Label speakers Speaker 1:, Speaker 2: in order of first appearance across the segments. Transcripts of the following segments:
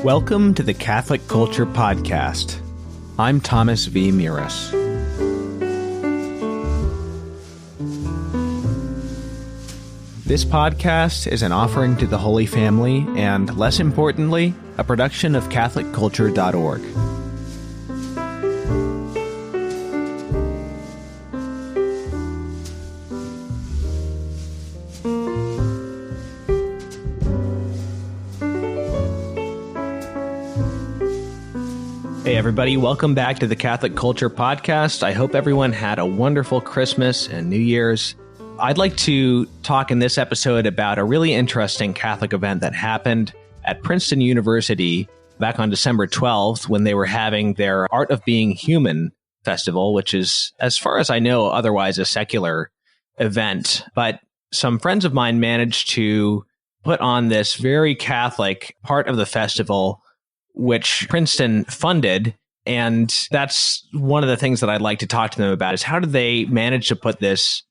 Speaker 1: Welcome to the Catholic Culture Podcast. I'm Thomas V. Miras. This podcast is an offering to the Holy Family and, less importantly, a production of CatholicCulture.org. Hey everybody, welcome back to the Catholic Culture Podcast. I hope everyone had a wonderful Christmas and New Year's. I'd like to talk in this episode about a really interesting Catholic event that happened at Princeton University back on December 12th when they were having their Art of Being Human festival, which is, as far as I know, otherwise a secular event. But some friends of mine managed to put on this very Catholic part of the festival, which Princeton funded. And that's one of the things that I'd like to talk to them about is how did they manage to put this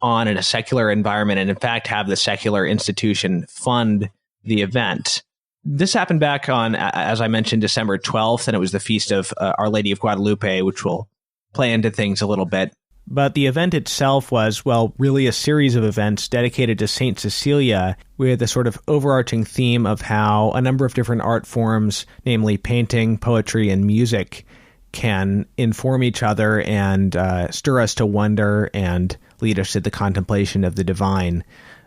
Speaker 1: on in a secular environment and in fact have the secular institution fund the event. This happened back on, as I mentioned, December 12th, and it was the feast of Our Lady of Guadalupe, which will play into things a little bit. But the event itself was, well, really a series of events dedicated to Saint Cecilia with a sort of overarching theme of how a number of different art forms, namely painting, poetry, and music, can inform each other and stir us to wonder and lead us to the contemplation of the divine.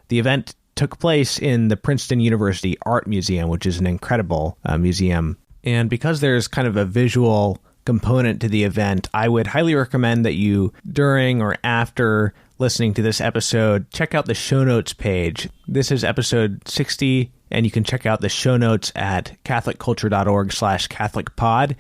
Speaker 1: The event took place in the Princeton University Art Museum, which is an incredible museum. And because there's kind of a visual component to the event, I would highly recommend that you, during or after listening to this episode, check out the show notes page. This is episode 60, and you can check out the show notes at catholicculture.org/catholicpod,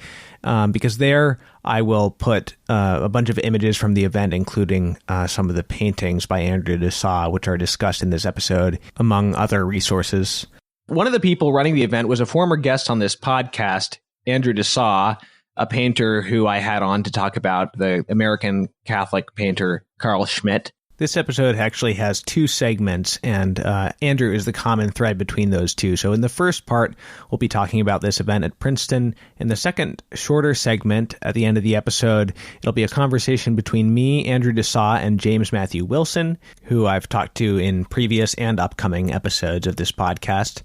Speaker 1: because there I will put a bunch of images from the event, including some of the paintings by Andrew de Sa, which are discussed in this episode, among other resources. One of the people running the event was a former guest on this podcast, Andrew de Sa, a painter who I had on to talk about the American Catholic painter Carl Schmitt. This episode actually has two segments, and Andrew is the common thread between those two. So in the first part, we'll be talking about this event at Princeton. In the second, shorter segment, at the end of the episode, it'll be a conversation between me, Andrew de Sa, and James Matthew Wilson, who I've talked to in previous and upcoming episodes of this podcast.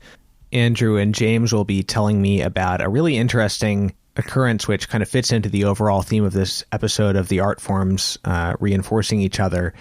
Speaker 1: Andrew and James will be telling me about a really interesting occurrence which kind of fits into the overall theme of this episode of the art forms reinforcing each other,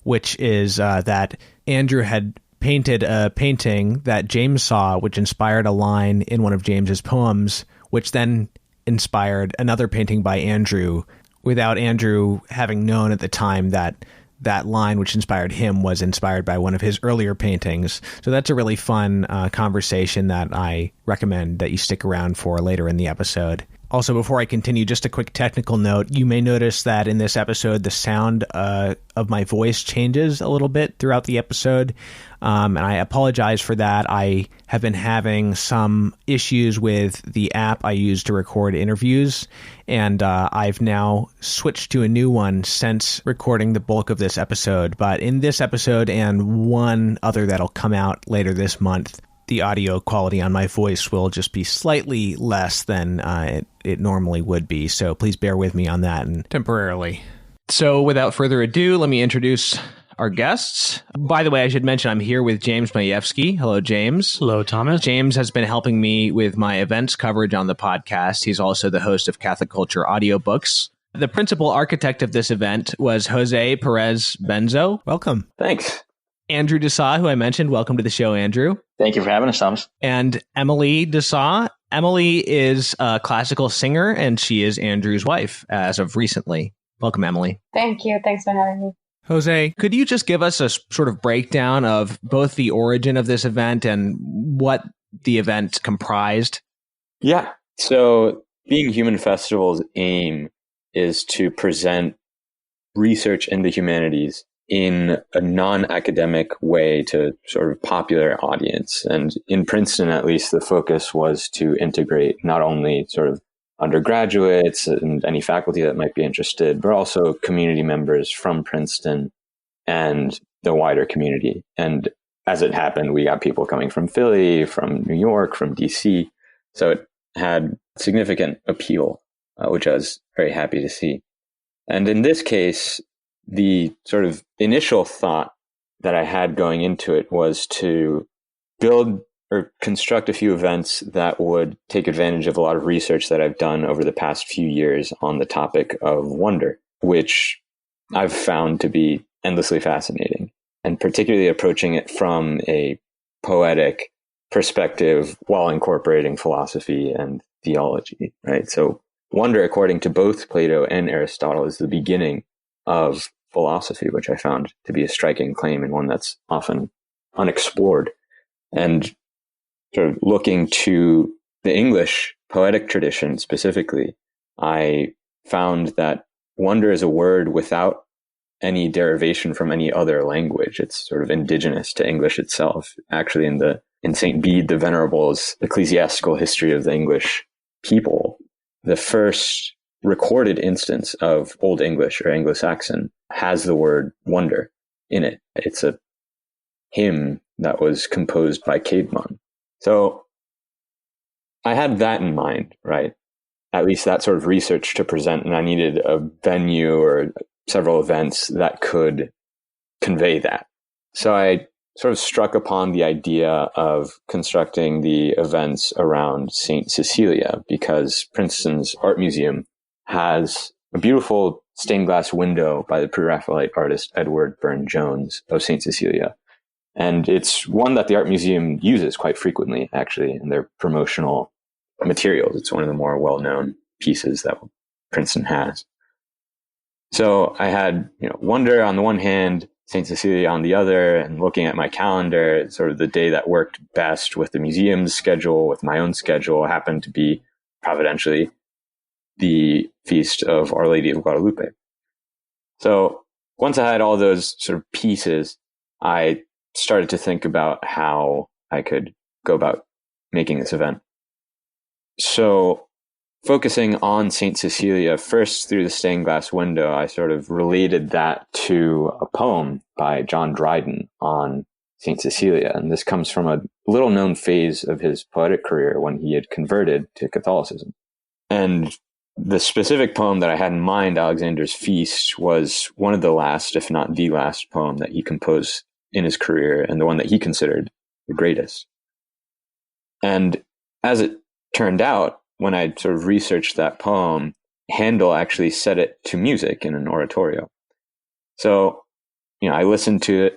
Speaker 1: which is that Andrew had painted a painting that James saw, which inspired a line in one of James's poems, which then inspired another painting by Andrew, without Andrew having known at the time that that line which inspired him was inspired by one of his earlier paintings. So that's a really fun conversation that I recommend that you stick around for later in the episode. Also, before I continue, just a quick technical note. You may notice that in this episode, the sound of my voice changes a little bit throughout the episode, and I apologize for that. I have been having some issues with the app I use to record interviews, and I've now switched to a new one since recording the bulk of this episode. But in this episode and one other that'll come out later this month, the audio quality on my voice will just be slightly less than it normally would be. So please bear with me on that and temporarily. So without further ado, let me introduce our guests. By the way, I should mention I'm here with James Majewski. Hello, James.
Speaker 2: Hello, Thomas.
Speaker 1: James has been helping me with my events coverage on the podcast. He's also the host of Catholic Culture audiobooks. The principal architect of this event was Joe Perez-Benzo. Welcome.
Speaker 3: Thanks.
Speaker 1: Andrew de Sa, who I mentioned. Welcome to the show, Andrew.
Speaker 3: Thank you for having us, Thomas.
Speaker 1: And Emily de Sa. Emily is a classical singer, and she is Andrew's wife as of recently. Welcome, Emily.
Speaker 4: Thank you. Thanks for having me.
Speaker 1: Jose, could you just give us a sort of breakdown of both the origin of this event and what the event comprised?
Speaker 3: Yeah. So Being Human Festival's aim is to present research in the humanities in a non-academic way to sort of popular audience. And in Princeton, at least, the focus was to integrate not only sort of undergraduates and any faculty that might be interested, but also community members from Princeton and the wider community. And as it happened, we got people coming from Philly, from New York, from DC. So it had significant appeal, which I was very happy to see. And in this case, the sort of initial thought that I had going into it was to build or construct a few events that would take advantage of a lot of research that I've done over the past few years on the topic of wonder, which I've found to be endlessly fascinating, and particularly approaching it from a poetic perspective while incorporating philosophy and theology, right? So wonder, according to both Plato and Aristotle, is the beginning of philosophy, which I found to be a striking claim and one that's often unexplored. And sort of looking to the English poetic tradition specifically, I found that wonder is a word without any derivation from any other language. It's sort of indigenous to English itself. Actually, in St. Bede the Venerable's ecclesiastical history of the English people, the first recorded instance of Old English or Anglo-Saxon has the word wonder in it. It's a hymn that was composed by Caedmon. So I had that in mind, right? At least that sort of research to present, and I needed a venue or several events that could convey that. So I sort of struck upon the idea of constructing the events around St. Cecilia, because Princeton's Art Museum has a beautiful stained glass window by the Pre-Raphaelite artist Edward Burne-Jones of St. Cecilia. And it's one that the Art Museum uses quite frequently, actually, in their promotional materials. It's one of the more well-known pieces that Princeton has. So I had, wonder on the one hand, St. Cecilia on the other, and looking at my calendar, sort of the day that worked best with the museum's schedule, with my own schedule, happened to be, providentially, the feast of Our Lady of Guadalupe. So once I had all those sort of pieces, I started to think about how I could go about making this event. So focusing on St. Cecilia, first through the stained glass window, I sort of related that to a poem by John Dryden on St. Cecilia. And this comes from a little known phase of his poetic career when he had converted to Catholicism. And the specific poem that I had in mind, Alexander's Feast, was one of the last, if not the last poem that he composed in his career, and the one that he considered the greatest. And as it turned out, when I sort of researched that poem, Handel actually set it to music in an oratorio. So, I listened to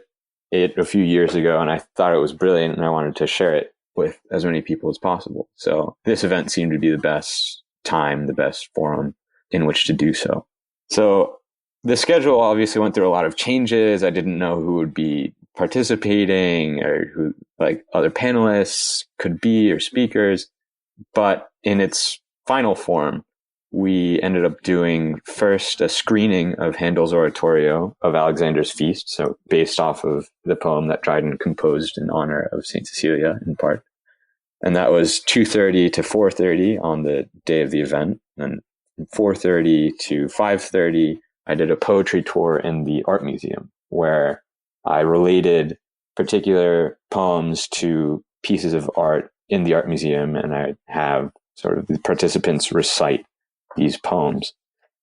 Speaker 3: it a few years ago, and I thought it was brilliant, and I wanted to share it with as many people as possible. So this event seemed to be the best time, the best forum in which to do so. So the schedule obviously went through a lot of changes. I didn't know who would be participating or who other panelists could be or speakers. But in its final form, we ended up doing first a screening of Handel's oratorio of Alexander's Feast, so based off of the poem that Dryden composed in honor of St. Cecilia in part. And that was 2:30 to 4:30 on the day of the event. And from 4:30 to 5:30, I did a poetry tour in the Art Museum, where I related particular poems to pieces of art in the Art Museum, and I have sort of the participants recite these poems.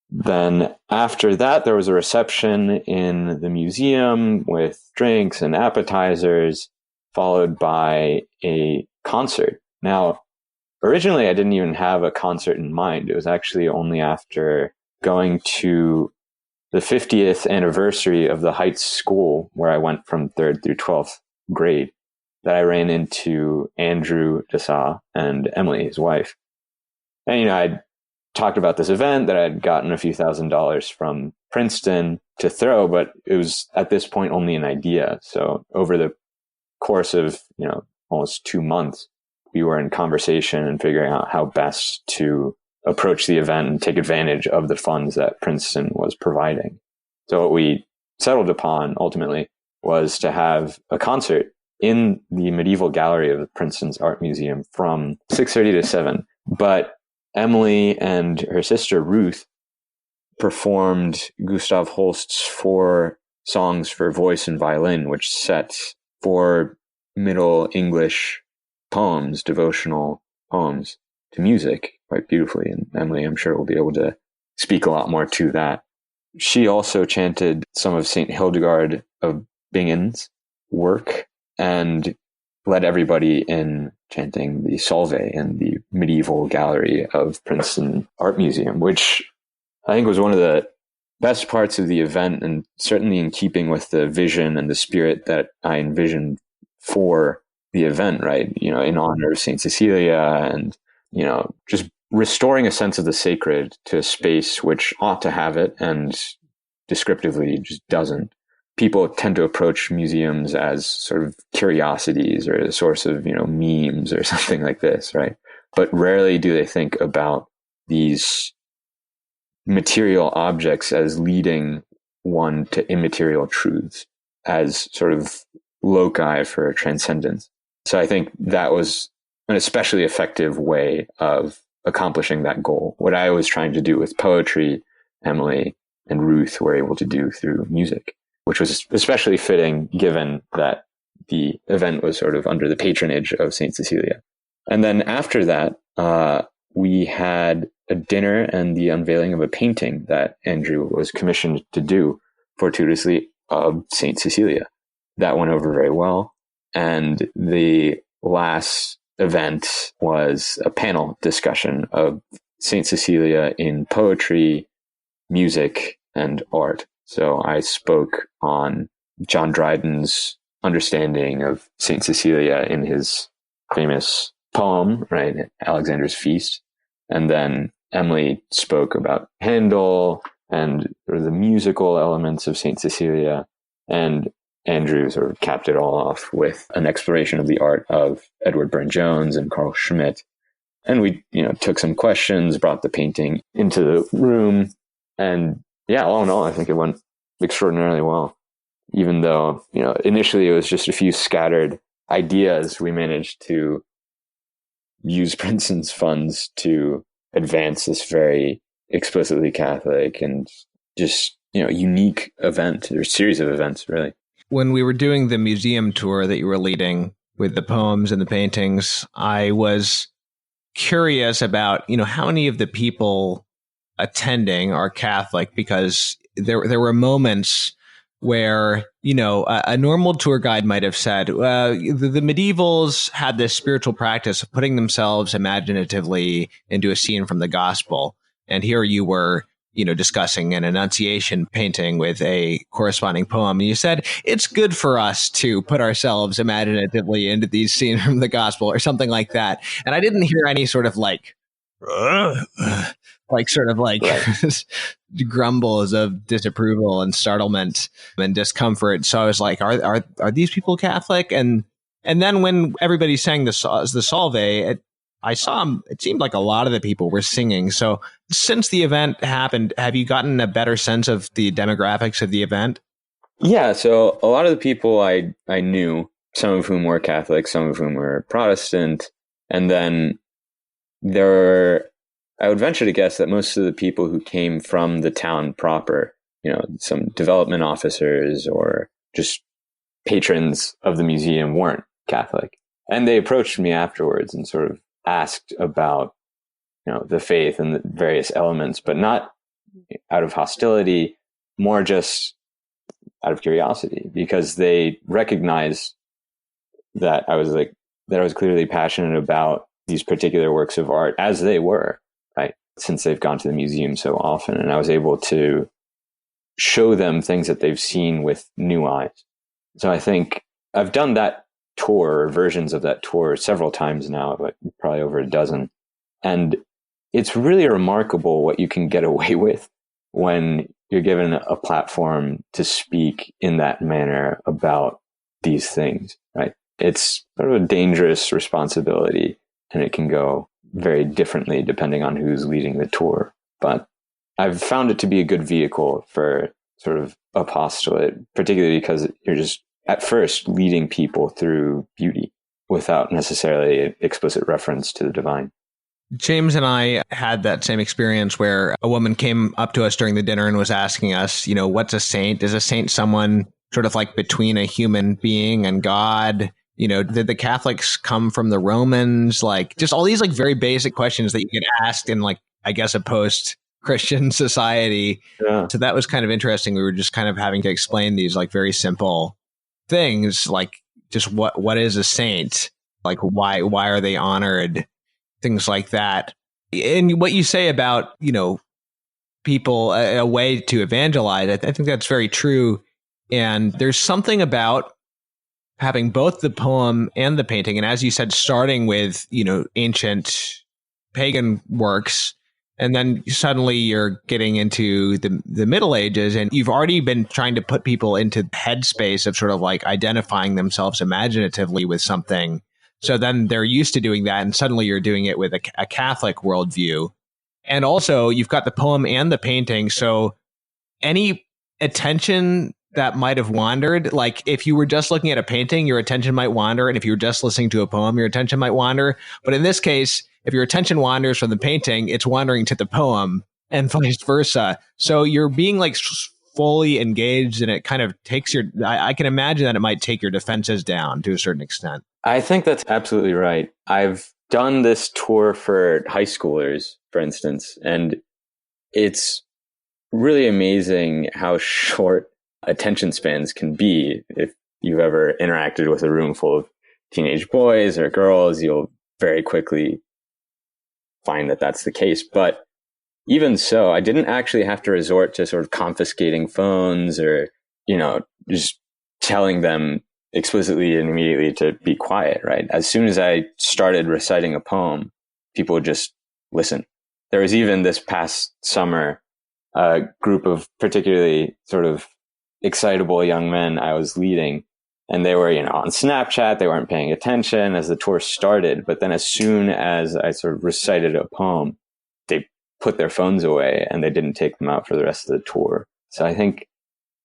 Speaker 3: Then after that, there was a reception in the museum with drinks and appetizers, followed by a concert. Now, originally, I didn't even have a concert in mind. It was actually only after going to the 50th anniversary of the Heights School, where I went from 3rd through 12th grade, that I ran into Andrew de Sa and Emily, his wife. And, I'd talked about this event that I'd gotten a few $1,000s from Princeton to throw, but it was at this point only an idea. So over the course of, almost 2 months, we were in conversation and figuring out how best to approach the event and take advantage of the funds that Princeton was providing. So what we settled upon ultimately was to have a concert in the medieval gallery of Princeton's Art Museum from 6:30 to 7. But Emily and her sister Ruth performed Gustav Holst's 4 songs for voice and violin, which set 4 Middle English poems, devotional poems, to music quite beautifully. And Emily, I'm sure, will be able to speak a lot more to that. She also chanted some of St. Hildegard of Bingen's work and led everybody in chanting the Salve in the medieval gallery of Princeton Art Museum, which I think was one of the best parts of the event, and certainly in keeping with the vision and the spirit that I envisioned for the event, right? In honor of St. Cecilia, and, just restoring a sense of the sacred to a space which ought to have it and descriptively just doesn't. People tend to approach museums as sort of curiosities or a source of, memes or something like this, right? But rarely do they think about these material objects as leading one to immaterial truths, as sort of loci for transcendence. So I think that was an especially effective way of accomplishing that goal. What I was trying to do with poetry, Emily and Ruth were able to do through music, which was especially fitting given that the event was sort of under the patronage of St. Cecilia. And then after that, we had a dinner and the unveiling of a painting that Andrew was commissioned to do fortuitously of St. Cecilia. That went over very well. And the last event was a panel discussion of St. Cecilia in poetry, music, and art. So I spoke on John Dryden's understanding of St. Cecilia in his famous poem, right, Alexander's Feast. And then Emily spoke about Handel and sort of the musical elements of St. Cecilia. And Andrew sort of capped it all off with an exploration of the art of Edward Burne-Jones and Carl Schmitt. And we, took some questions, brought the painting into the room. And yeah, all in all, I think it went extraordinarily well. Even though, initially it was just a few scattered ideas, we managed to use Princeton's funds to advance this very explicitly Catholic and just, unique event or series of events, really.
Speaker 1: When we were doing the museum tour that you were leading with the poems and the paintings, I was curious about, how many of the people attending are Catholic, because there were moments where, a normal tour guide might have said, the medievals had this spiritual practice of putting themselves imaginatively into a scene from the gospel. And here you were, discussing an Annunciation painting with a corresponding poem. And you said, it's good for us to put ourselves imaginatively into these scenes from the gospel or something like that. And I didn't hear any sort of like grumbles of disapproval and startlement and discomfort. So I was like, are these people Catholic? And then when everybody sang the Salve, I saw it seemed like a lot of the people were singing. So since the event happened, have you gotten a better sense of the demographics of the event?
Speaker 3: Yeah, so a lot of the people I knew, some of whom were Catholic, some of whom were Protestant, and then I would venture to guess that most of the people who came from the town proper, some development officers or just patrons of the museum, weren't Catholic. And they approached me afterwards and sort of asked about, the faith and the various elements, but not out of hostility, more just out of curiosity, because they recognized that I was clearly passionate about these particular works of art, as they were, right? Since they've gone to the museum so often, and I was able to show them things that they've seen with new eyes. So I think I've done that tour, or versions of that tour, several times now, like probably over a dozen. And it's really remarkable what you can get away with when you're given a platform to speak in that manner about these things, right? It's sort of a dangerous responsibility, and it can go very differently depending on who's leading the tour. But I've found it to be a good vehicle for sort of apostolate, particularly because you're just at first leading people through beauty without necessarily explicit reference to the divine.
Speaker 1: James and I had that same experience where a woman came up to us during the dinner and was asking us, what's a saint? Is a saint someone sort of like between a human being and God? Did the Catholics come from the Romans? Like, just all these like very basic questions that you get asked in like, I guess, a post-Christian society.
Speaker 3: Yeah.
Speaker 1: So that was kind of interesting. We were just kind of having to explain these like very simple things, like just what is a saint? Like, why are they honored? Things like that. And what you say about, people, a way to evangelize, I think that's very true. And there's something about having both the poem and the painting. And as you said, starting with, ancient pagan works, and then suddenly you're getting into the Middle Ages, and you've already been trying to put people into headspace of sort of like identifying themselves imaginatively with something. So then they're used to doing that, and suddenly you're doing it with a Catholic worldview. And also you've got the poem and the painting. So any attention that might have wandered, like if you were just looking at a painting, your attention might wander. And if you were just listening to a poem, your attention might wander. But in this case, if your attention wanders from the painting, it's wandering to the poem and vice versa. So you're being like fully engaged, and it kind of takes I can imagine that it might take your defenses down to a certain extent.
Speaker 3: I think that's absolutely right. I've done this tour for high schoolers, for instance, and it's really amazing how short attention spans can be. If you've ever interacted with a room full of teenage boys or girls, you'll very quickly find that that's the case. But even so, I didn't actually have to resort to sort of confiscating phones or, just telling them explicitly and immediately to be quiet, right? As soon as I started reciting a poem, people would just listen. There was even this past summer, a group of particularly sort of excitable young men I was leading, and they were, on Snapchat. They weren't paying attention as the tour started. But then as soon as I sort of recited a poem, they put their phones away and they didn't take them out for the rest of the tour. So I think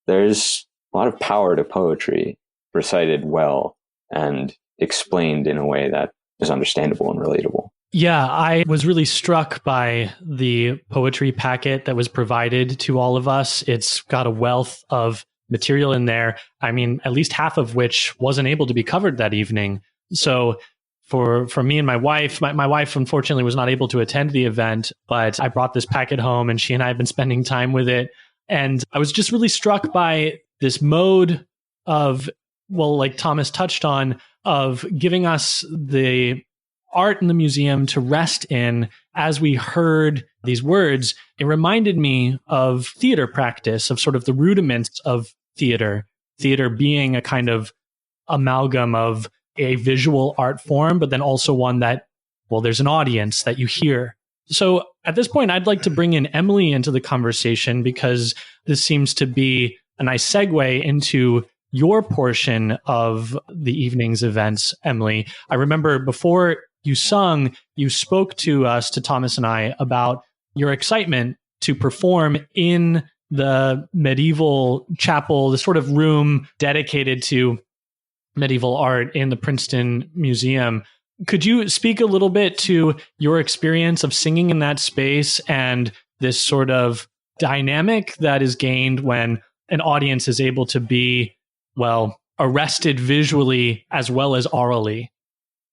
Speaker 3: there's a lot of power to poetry recited well and explained in a way that is understandable and relatable.
Speaker 2: Yeah, I was really struck by the poetry packet that was provided to all of us. It's got a wealth of material in there. I mean, at least half of which wasn't able to be covered that evening. So for me and my wife, my wife unfortunately was not able to attend the event, but I brought this packet home and she and I have been spending time with it. And I was just really struck by this mode of, well, like Thomas touched on, of giving us the art in the museum to rest in as we heard these words. It reminded me of theater practice, of sort of the rudiments of theater being a kind of amalgam of a visual art form, but then also one that, well, there's an audience that you hear. So at this point, I'd like to bring in Emily into the conversation, because this seems to be a nice segue into your portion of the evening's events, Emily. I remember before you sung, you spoke to us, to Thomas and I, about your excitement to perform in the medieval chapel, the sort of room dedicated to medieval art in the Princeton Museum. Could you speak a little bit to your experience of singing in that space and this sort of dynamic that is gained when an audience is able to be, well, arrested visually as well as orally?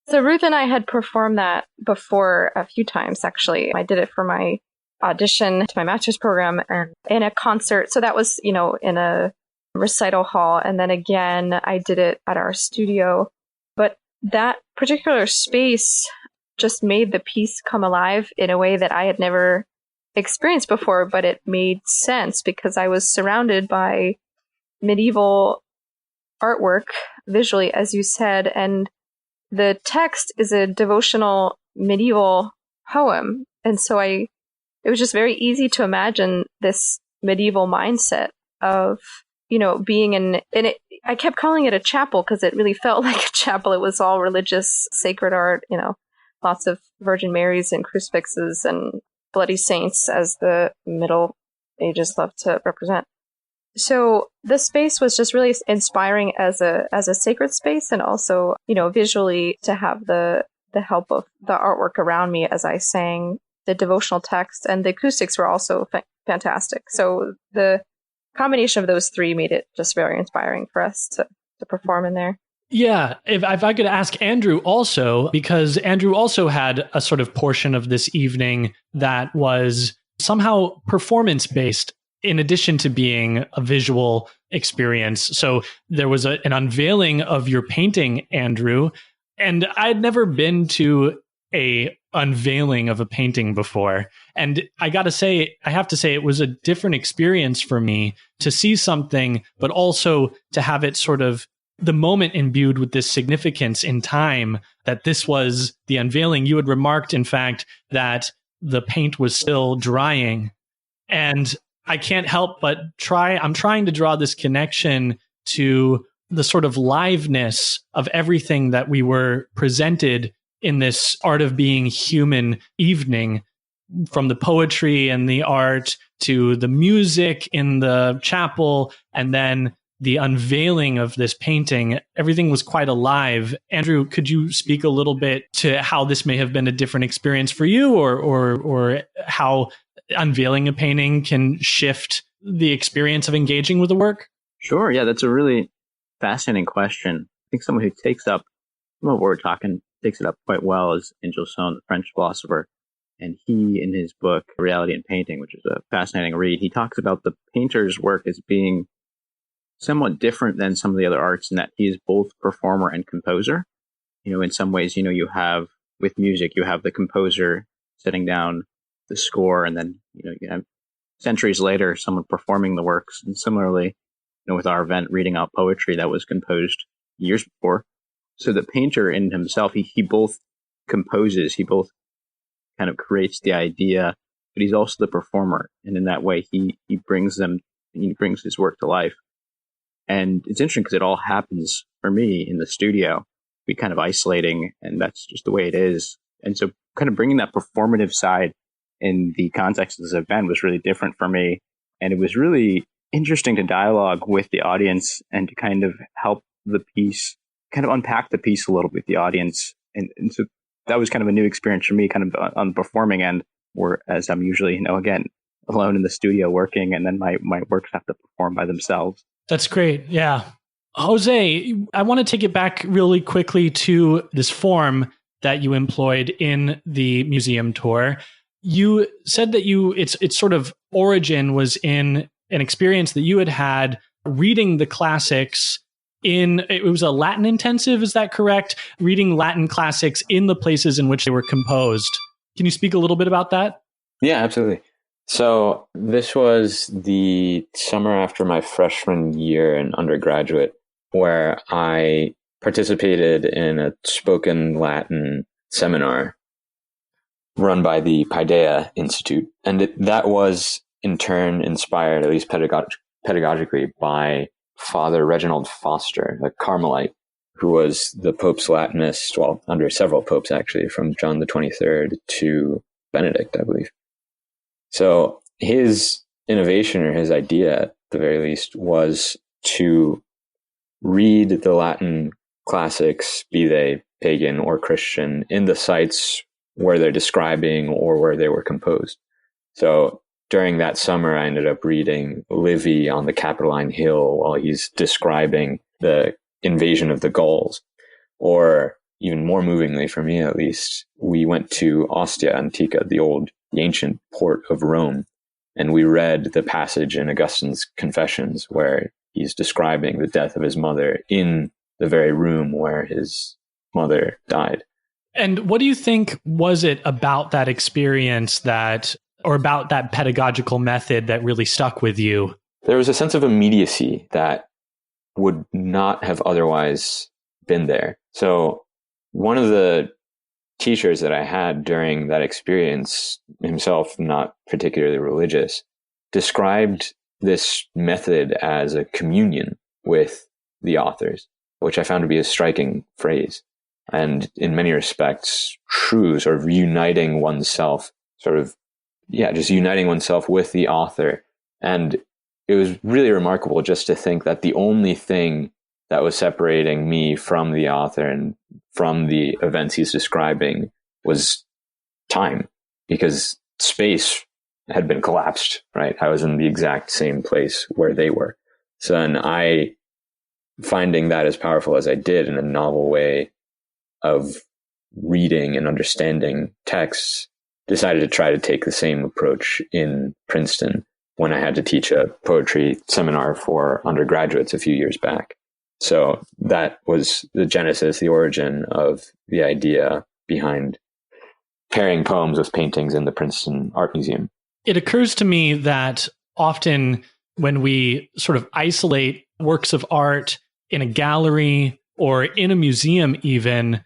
Speaker 4: So Ruth and I had performed that before a few times, actually. I did it for my audition to my master's program and in a concert. So that was, in a recital hall. And then again, I did it at our studio. But that particular space just made the piece come alive in a way that I had never experienced before. But it made sense because I was surrounded by medieval artwork visually, as you said. And the text is a devotional medieval poem. And so it was just very easy to imagine this medieval mindset of, being in it. I kept calling it a chapel because it really felt like a chapel. It was all religious, sacred art, lots of Virgin Marys and crucifixes and bloody saints, as the Middle Ages love to represent. So the space was just really inspiring as a sacred space, and also, visually to have the help of the artwork around me as I sang the devotional text, and the acoustics were also fantastic. So the combination of those three made it just very inspiring for us to perform in there.
Speaker 2: Yeah, if I could ask Andrew also, because Andrew also had a sort of portion of this evening that was somehow performance-based in addition to being a visual experience. So there was an unveiling of your painting, Andrew, and I'd never been to a unveiling of a painting before. And I have to say it was a different experience for me to see something, but also to have it sort of the moment imbued with this significance in time, that this was the unveiling. You had remarked, in fact, that the paint was still drying. And I can't help but I'm trying to draw this connection to the sort of liveness of everything that we were presented in this Art of Being Human evening, from the poetry and the art to the music in the chapel, and then the unveiling of this painting. Everything was quite alive. Andrew, could you speak a little bit to how this may have been a different experience for you, or how unveiling a painting can shift the experience of engaging with the work?
Speaker 5: Sure. Yeah, that's a really fascinating question. I think someone who takes up what we're talking takes it up quite well is Angel Sohn, the French philosopher. And he, in his book, Reality in Painting, which is a fascinating read, he talks about the painter's work as being somewhat different than some of the other arts in that he is both performer and composer. In some ways, you have, with music, you have the composer setting down the score, and then, you have centuries later, someone performing the works. And similarly, with our event, reading out poetry that was composed years before. So the painter in himself, he both composes, he both kind of creates the idea, but he's also the performer. And in that way, he brings his work to life. And it's interesting because it all happens for me in the studio, be kind of isolating, and that's just the way it is. And so kind of bringing that performative side in the context of this event was really different for me. And it was really interesting to dialogue with the audience and to kind of help the piece, kind of unpack the piece a little bit with the audience. And so that was kind of a new experience for me, kind of on the performing end, whereas I'm usually, again, alone in the studio working, and then my works have to perform by themselves.
Speaker 2: That's great. Yeah. Jose, I want to take it back really quickly to this form that you employed in the museum tour. You said that its sort of origin was in an experience that you had reading the classics it was a Latin intensive, is that correct? Reading Latin classics in the places in which they were composed. Can you speak a little bit about that?
Speaker 3: Yeah, absolutely. So this was the summer after my freshman year in undergraduate, where I participated in a spoken Latin seminar run by the Paideia Institute. And that was in turn inspired, at least pedagogically, by Father Reginald Foster, a Carmelite, who was the Pope's Latinist, well, under several popes actually, from John the 23rd to Benedict, I believe. So his innovation, or his idea at the very least, was to read the Latin classics, be they pagan or Christian, in the sites where they're describing or where they were composed. So during that summer, I ended up reading Livy on the Capitoline Hill while he's describing the invasion of the Gauls. Or even more movingly for me, at least, we went to Ostia Antica, the ancient port of Rome, and we read the passage in Augustine's Confessions where he's describing the death of his mother in the very room where his mother died.
Speaker 2: And what do you think was it about that experience or about that pedagogical method that really stuck with you?
Speaker 3: There was a sense of immediacy that would not have otherwise been there. So one of the teachers that I had during that experience, himself not particularly religious, described this method as a communion with the authors, which I found to be a striking phrase. And in many respects, true, sort of uniting oneself, just uniting oneself with the author. And it was really remarkable just to think that the only thing that was separating me from the author and from the events he's describing was time, because space had been collapsed, right? I was in the exact same place where they were. So then I finding that as powerful as I did in a novel way of reading and understanding texts, decided to try to take the same approach in Princeton when I had to teach a poetry seminar for undergraduates a few years back. So that was the genesis, the origin of the idea behind pairing poems with paintings in the Princeton Art Museum.
Speaker 2: It occurs to me that often when we sort of isolate works of art in a gallery or in a museum even,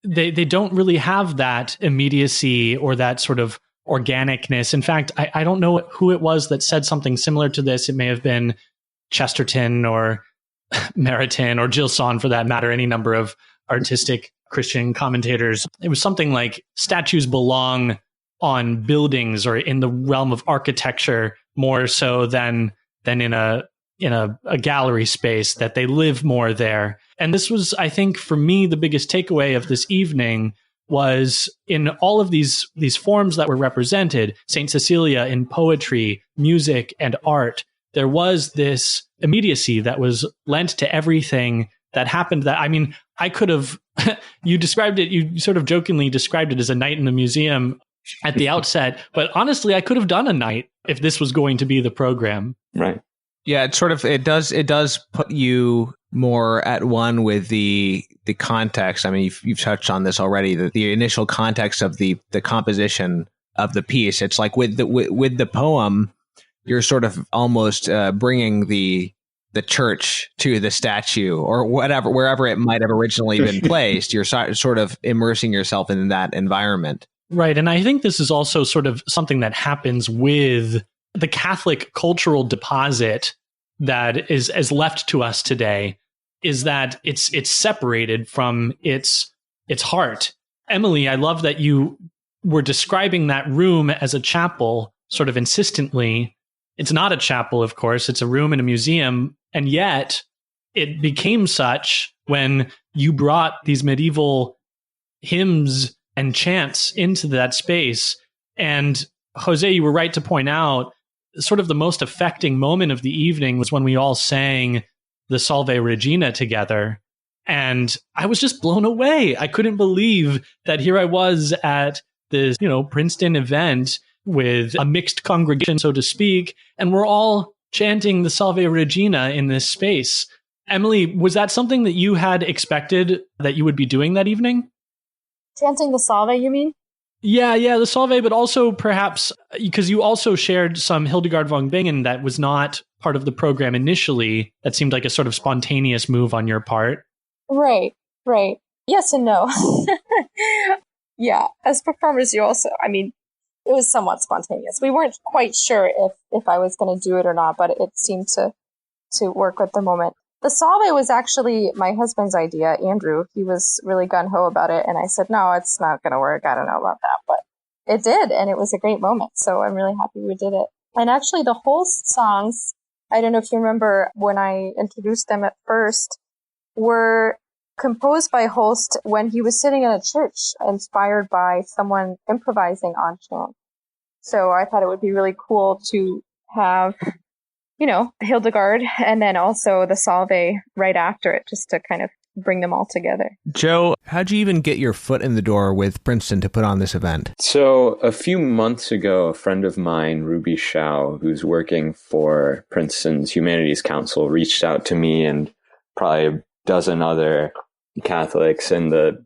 Speaker 2: they don't really have that immediacy or that sort of organicness. In fact, I don't know who it was that said something similar to this. It may have been Chesterton or Meriton or Gilson, for that matter, any number of artistic Christian commentators. It was something like statues belong on buildings or in the realm of architecture more so than in a gallery space, that they live more there. And this was, I think, for me, the biggest takeaway of this evening was in all of these forms that were represented, St. Cecilia in poetry, music, and art, there was this immediacy that was lent to everything that happened. That, I mean, I could have, you sort of jokingly described it as a night in the museum at the outset, but honestly, I could have done a night if this was going to be the program.
Speaker 3: Right.
Speaker 1: Yeah, it does put you more at one with the context. I mean, you've touched on this already. The initial context of the composition of the piece. It's like with the poem, you're sort of almost bringing the church to the statue or whatever, wherever it might have originally been placed. You're sort of immersing yourself in that environment.
Speaker 2: Right. And I think this is also sort of something that happens with the Catholic cultural deposit that is left to us today, is that it's separated from its heart. Emily, I love that you were describing that room as a chapel sort of insistently. It's not a chapel, of course. It's a room in a museum. And yet it became such when you brought these medieval hymns and chants into that space. And Jose, you were right to point out, sort of the most affecting moment of the evening was when we all sang the Salve Regina together. And I was just blown away. I couldn't believe that here I was at this, Princeton event with a mixed congregation, so to speak, and we're all chanting the Salve Regina in this space. Emily, was that something that you had expected that you would be doing that evening?
Speaker 4: Chanting the Salve, you mean?
Speaker 2: Yeah, the Salve, but also perhaps because you also shared some Hildegard von Bingen that was not part of the program initially. That seemed like a sort of spontaneous move on your part.
Speaker 4: Right. Yes and no. Yeah, as performers, it was somewhat spontaneous. We weren't quite sure if I was going to do it or not, but it seemed to work with the moment. The Salve was actually my husband's idea, Andrew. He was really gung-ho about it, and I said, no, it's not going to work. I don't know about that, but it did, and it was a great moment, so I'm really happy we did it. And actually, the Holst songs, I don't know if you remember when I introduced them at first, were composed by Holst when he was sitting in a church, inspired by someone improvising on chant. So I thought it would be really cool to have Hildegard, and then also the Salve right after it, just to kind of bring them all together.
Speaker 1: Joe, how'd you even get your foot in the door with Princeton to put on this event?
Speaker 3: So a few months ago, a friend of mine, Ruby Shao, who's working for Princeton's Humanities Council, reached out to me and probably a dozen other Catholics in the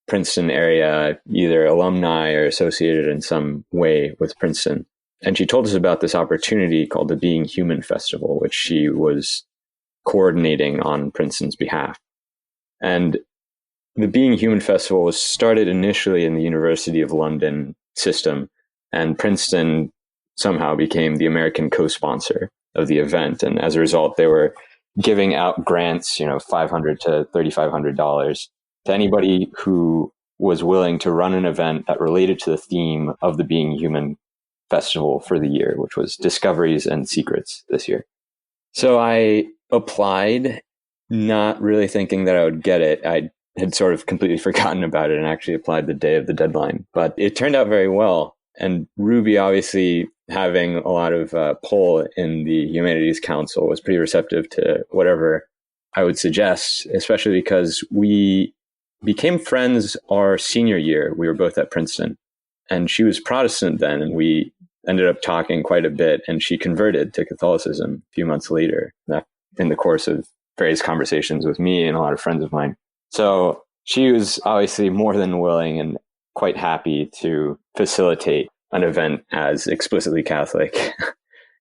Speaker 3: Princeton area, either alumni or associated in some way with Princeton. And she told us about this opportunity called the Being Human Festival, which she was coordinating on Princeton's behalf. And the Being Human Festival was started initially in the University of London system, and Princeton somehow became the American co-sponsor of the event. And as a result, they were giving out grants, $500 to $3,500 to anybody who was willing to run an event that related to the theme of the Being Human Festival for the year, which was Discoveries and Secrets this year. So I applied, not really thinking that I would get it. I had sort of completely forgotten about it and actually applied the day of the deadline. But it turned out very well. And Ruby, obviously having a lot of pull in the Humanities Council, was pretty receptive to whatever I would suggest, especially because we became friends our senior year. We were both at Princeton, and she was Protestant then, and we ended up talking quite a bit, and she converted to Catholicism a few months later in the course of various conversations with me and a lot of friends of mine. So she was obviously more than willing and quite happy to facilitate an event as explicitly Catholic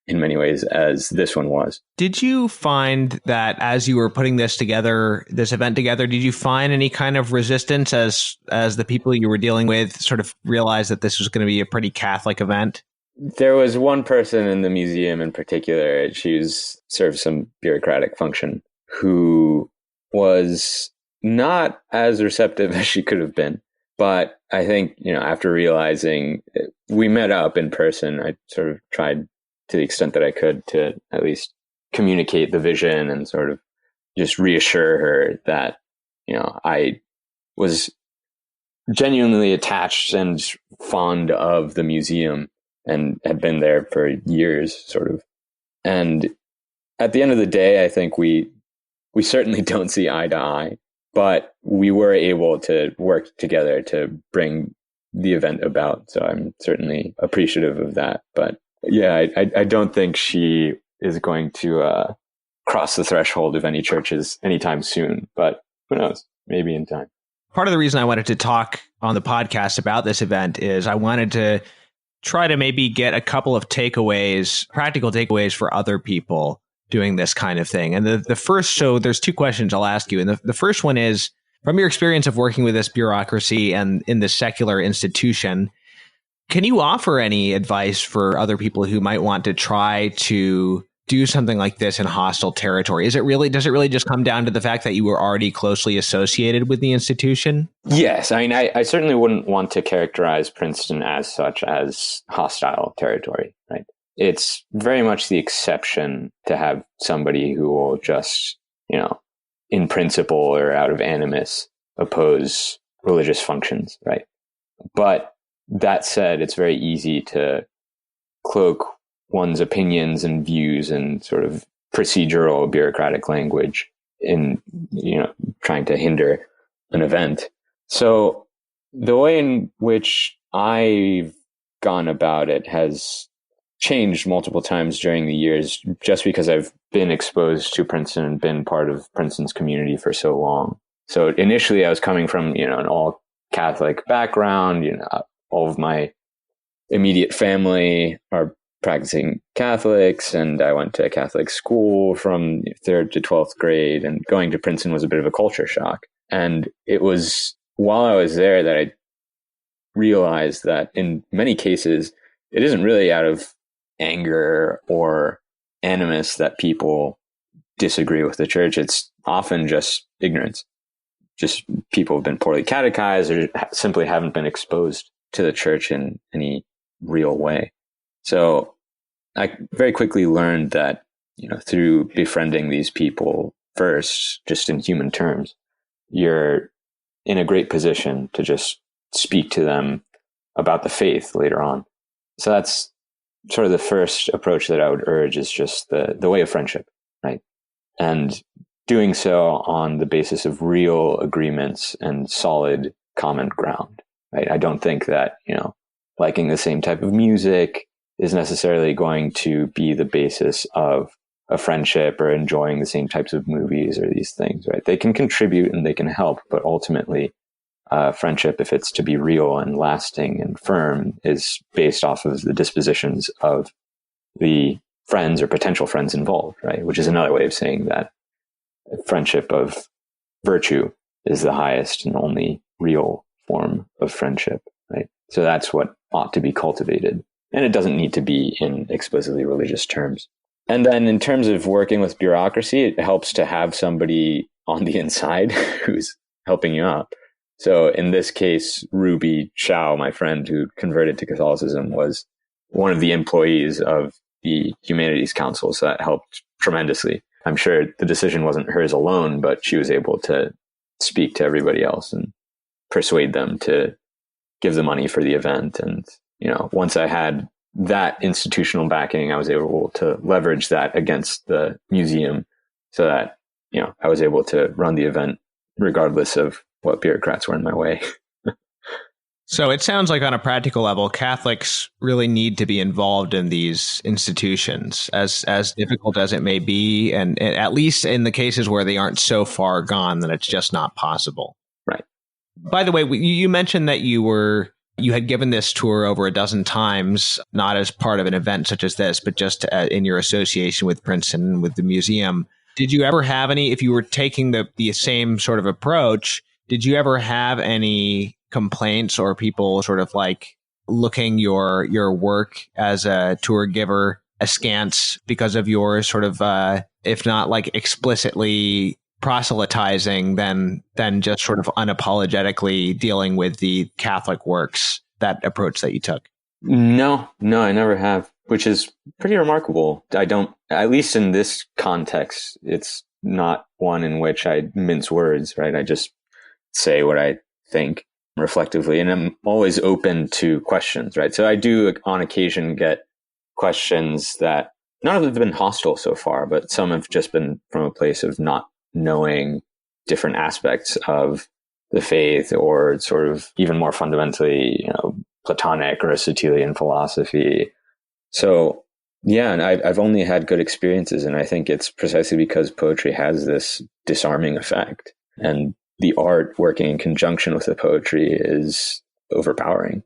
Speaker 3: in many ways as this one was.
Speaker 1: Did you find that as you were putting this event together, did you find any kind of resistance as the people you were dealing with sort of realized that this was going to be a pretty Catholic event?
Speaker 3: There was one person in the museum in particular, served some bureaucratic function, who was not as receptive as she could have been. But I think, after realizing, we met up in person, I sort of tried to the extent that I could to at least communicate the vision and sort of just reassure her that, I was genuinely attached and fond of the museum and had been there for years, sort of. And at the end of the day, I think we certainly don't see eye to eye, but we were able to work together to bring the event about. So I'm certainly appreciative of that. But yeah, I don't think she is going to cross the threshold of any churches anytime soon, but who knows, maybe in time.
Speaker 1: Part of the reason I wanted to talk on the podcast about this event is I wanted to try to maybe get a couple of practical takeaways for other people doing this kind of thing. And the first, so there's two questions I'll ask you. And the first one is, from your experience of working with this bureaucracy and in this secular institution, can you offer any advice for other people who might want to try to do something like this in hostile territory? Does it really just come down to the fact that you were already closely associated with the institution?
Speaker 3: Yes. I mean, I certainly wouldn't want to characterize Princeton as such as hostile territory, right? It's very much the exception to have somebody who will just, in principle or out of animus, oppose religious functions, right? But that said, it's very easy to cloak one's opinions and views and sort of procedural bureaucratic language in, trying to hinder an event. So the way in which I've gone about it has changed multiple times during the years, just because I've been exposed to Princeton and been part of Princeton's community for so long. So initially I was coming from, an all Catholic background, all of my immediate family are practicing Catholics, and I went to a Catholic school from 3rd to 12th grade, and going to Princeton was a bit of a culture shock. And it was while I was there that I realized that in many cases, it isn't really out of anger or animus that people disagree with the church. It's often just ignorance. Just people have been poorly catechized or simply haven't been exposed to the church in any real way. So I very quickly learned that, through befriending these people first, just in human terms, you're in a great position to just speak to them about the faith later on. So that's sort of the first approach that I would urge, is just the way of friendship, right? And doing so on the basis of real agreements and solid common ground, right? I don't think that, liking the same type of music is necessarily going to be the basis of a friendship, or enjoying the same types of movies or these things, right? They can contribute and they can help, but ultimately, friendship, if it's to be real and lasting and firm, is based off of the dispositions of the friends or potential friends involved, right? Which is another way of saying that friendship of virtue is the highest and only real form of friendship, right? So that's what ought to be cultivated. And it doesn't need to be in explicitly religious terms. And then in terms of working with bureaucracy, it helps to have somebody on the inside who's helping you out. So in this case, Ruby Chow, my friend who converted to Catholicism, was one of the employees of the Humanities Council. So that helped tremendously. I'm sure the decision wasn't hers alone, but she was able to speak to everybody else and persuade them to give the money for the event. And, once I had that institutional backing, I was able to leverage that against the museum so that I was able to run the event regardless of what bureaucrats were in my way.
Speaker 1: So it sounds like on a practical level, Catholics really need to be involved in these institutions, as difficult as it may be, and at least in the cases where they aren't so far gone that it's just not possible.
Speaker 3: Right.
Speaker 1: By the way, you mentioned that you had given this tour over a dozen times, not as part of an event such as this, but just in your association with Princeton, with the museum. Did you ever have any, if you were taking the same sort of approach, did you ever have any complaints or people sort of like looking your work as a tour giver askance because of your sort of, if not like explicitly proselytizing, then just sort of unapologetically dealing with the Catholic works, that approach that you took?
Speaker 3: No, I never have, which is pretty remarkable. I don't, at least in this context, it's not one in which I mince words, right? I just say what I think reflectively, and I'm always open to questions, right? So I do on occasion get questions that none of them have been hostile so far, but some have just been from a place of not knowing different aspects of the faith, or sort of even more fundamentally, Platonic or Aristotelian philosophy. So yeah, and I've only had good experiences, and I think it's precisely because poetry has this disarming effect, and the art working in conjunction with the poetry is overpowering.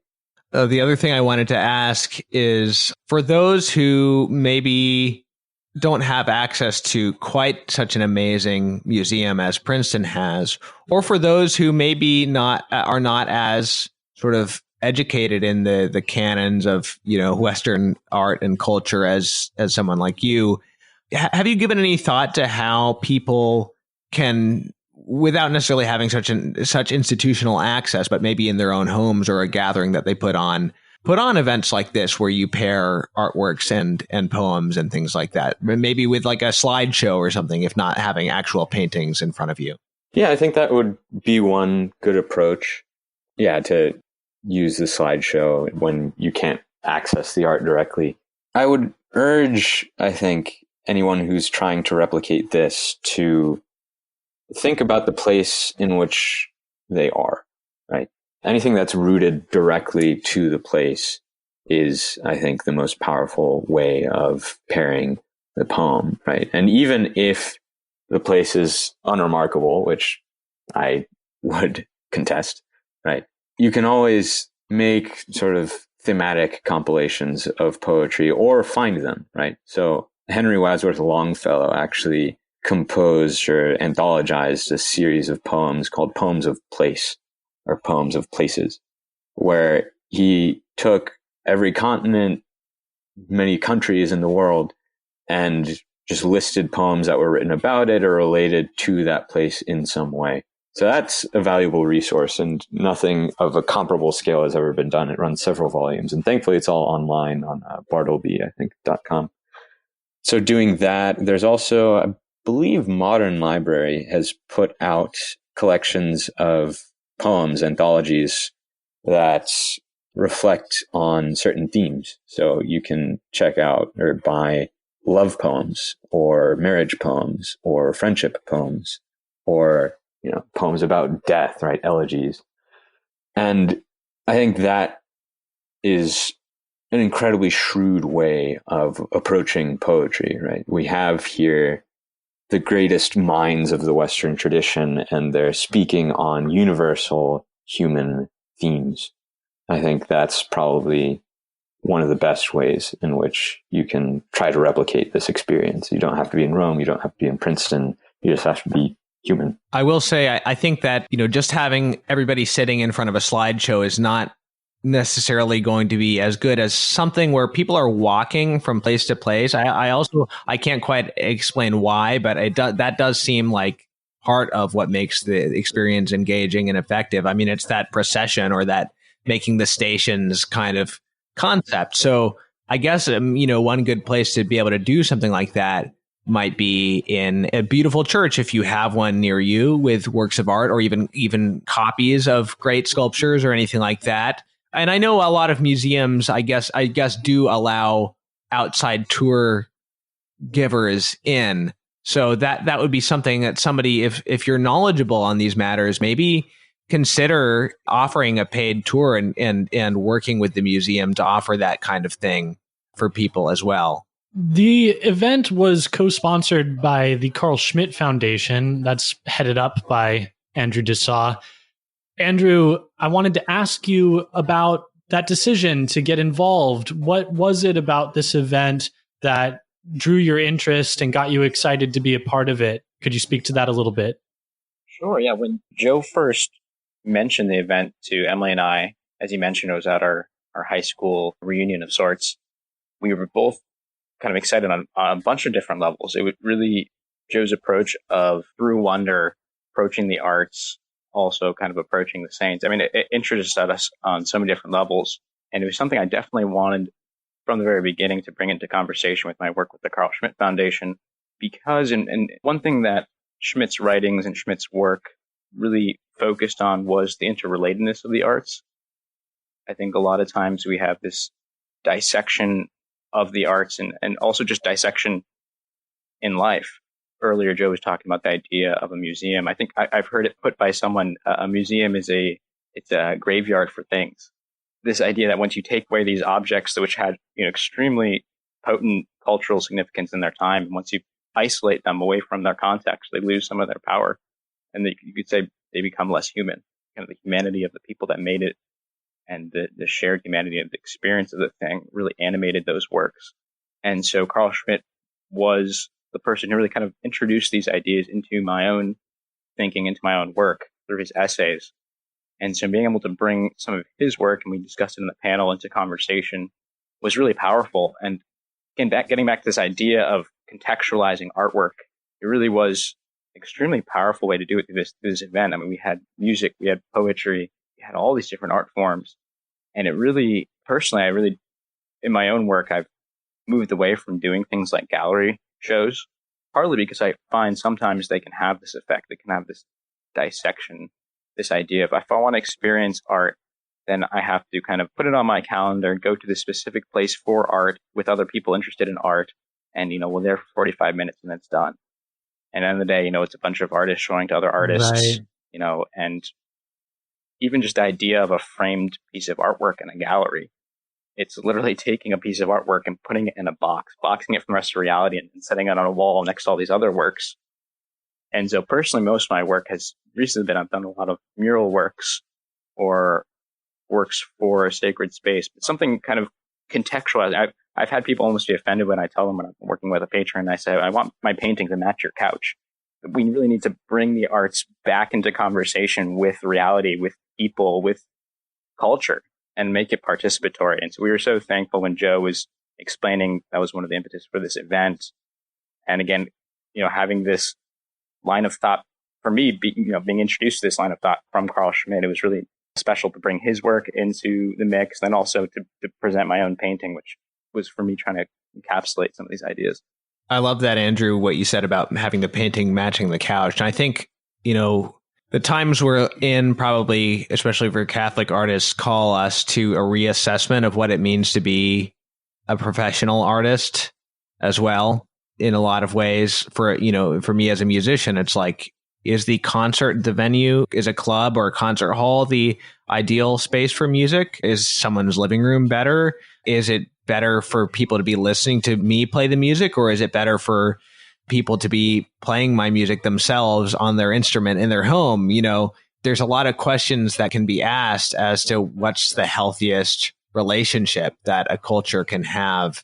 Speaker 1: The other thing I wanted to ask is, for those who maybe don't have access to quite such an amazing museum as Princeton has, or for those who maybe are not as sort of educated in the canons of Western art and culture as someone like you, have you given any thought to how people can, without necessarily having such institutional access, but maybe in their own homes or a gathering that they put on events like this where you pair artworks and poems and things like that, maybe with like a slideshow or something, if not having actual paintings in front of you?
Speaker 3: Yeah, I think that would be one good approach. Yeah, to use the slideshow when you can't access the art directly. I would urge, I think, anyone who's trying to replicate this to think about the place in which they are, right? Anything that's rooted directly to the place is, I think, the most powerful way of pairing the poem, right? And even if the place is unremarkable, which I would contest, right? You can always make sort of thematic compilations of poetry or find them, right? So Henry Wadsworth Longfellow actually composed or anthologized a series of poems called Poems of Place, or Poems of Places, where he took every continent, many countries in the world, and just listed poems that were written about it or related to that place in some way. So that's a valuable resource, and nothing of a comparable scale has ever been done. It runs several volumes, and thankfully it's all online on Bartleby, I think, .com. So doing that, there's also, I believe Modern Library has put out collections of poems, anthologies that reflect on certain themes. So you can check out or buy love poems or marriage poems or friendship poems or, poems about death, right? Elegies. And I think that is an incredibly shrewd way of approaching poetry, right? We have here the greatest minds of the Western tradition, and they're speaking on universal human themes. I think that's probably one of the best ways in which you can try to replicate this experience. You don't have to be in Rome. You don't have to be in Princeton. You just have to be human.
Speaker 1: I will say, I think that, just having everybody sitting in front of a slideshow is not necessarily going to be as good as something where people are walking from place to place. I can't quite explain why, but that does seem like part of what makes the experience engaging and effective. I mean, it's that procession or that making the stations kind of concept. So I guess, one good place to be able to do something like that might be in a beautiful church, if you have one near you, with works of art or even copies of great sculptures or anything like that. And I know a lot of museums, I guess do allow outside tour givers in. So that would be something that somebody, if you're knowledgeable on these matters, maybe consider offering a paid tour and working with the museum to offer that kind of thing for people as well.
Speaker 2: The event was co-sponsored by the Carl Schmitt Foundation. That's headed up by Andrew de Sa. Andrew, I wanted to ask you about that decision to get involved. What was it about this event that drew your interest and got you excited to be a part of it? Could you speak to that a little bit?
Speaker 5: Sure, yeah. When Joe first mentioned the event to Emily and I, as he mentioned, it was at our high school reunion of sorts. We were both kind of excited on a bunch of different levels. It was really Joe's approach of through wonder, approaching the arts, also kind of approaching the saints. I mean, it introduced us on so many different levels. And it was something I definitely wanted from the very beginning to bring into conversation with my work with the Carl Schmitt Foundation, because and one thing that Schmitt's writings and Schmitt's work really focused on was the interrelatedness of the arts. I think a lot of times we have this dissection of the arts and also just dissection in life. Earlier, Joe was talking about the idea of a museum. I think I've heard it put by someone, a museum is it's a graveyard for things. This idea that once you take away these objects which had extremely potent cultural significance in their time, and once you isolate them away from their context, they lose some of their power. And you could say they become less human, kind of the humanity of the people that made it and the shared humanity of the experience of the thing really animated those works. And so Carl Schmitt was the person who really kind of introduced these ideas into my own thinking, into my own work through his essays. And so being able to bring some of his work, and we discussed it in the panel, into conversation was really powerful. And getting back to this idea of contextualizing artwork, it really was an extremely powerful way to do it through this event. I mean, we had music, we had poetry, we had all these different art forms. And it really, personally, in my own work, I've moved away from doing things like gallery shows, partly because I find sometimes they can have this effect. They can have this dissection, this idea of if I want to experience art, then I have to kind of put it on my calendar and go to this specific place for art with other people interested in art. And, we're there for 45 minutes and it's done. And at the end of the day, it's a bunch of artists showing to other artists,
Speaker 2: right.
Speaker 5: And even just the idea of a framed piece of artwork in a gallery. It's literally taking a piece of artwork and putting it in a box, boxing it from the rest of reality and setting it on a wall next to all these other works. And so personally, most of my work has recently been, I've done a lot of mural works or works for a sacred space, but something kind of contextualized. I've had people almost be offended when I tell them when I'm working with a patron, I say, I want my painting to match your couch. We really need to bring the arts back into conversation with reality, with people, with culture, and make it participatory. And so we were so thankful when Joe was explaining that was one of the impetus for this event. And again, having this line of thought for me, being introduced to this line of thought from Carl Schmitt, it was really special to bring his work into the mix, then also to present my own painting, which was for me trying to encapsulate some of these ideas.
Speaker 1: I love that, Andrew, what you said about having the painting matching the couch. And I think, the times we're in, probably, especially for Catholic artists, call us to a reassessment of what it means to be a professional artist as well, in a lot of ways. For me as a musician, it's like, is the concert the venue? Is a club or a concert hall the ideal space for music? Is someone's living room better? Is it better for people to be listening to me play the music, or is it better for people to be playing my music themselves on their instrument in their home? There's a lot of questions that can be asked as to what's the healthiest relationship that a culture can have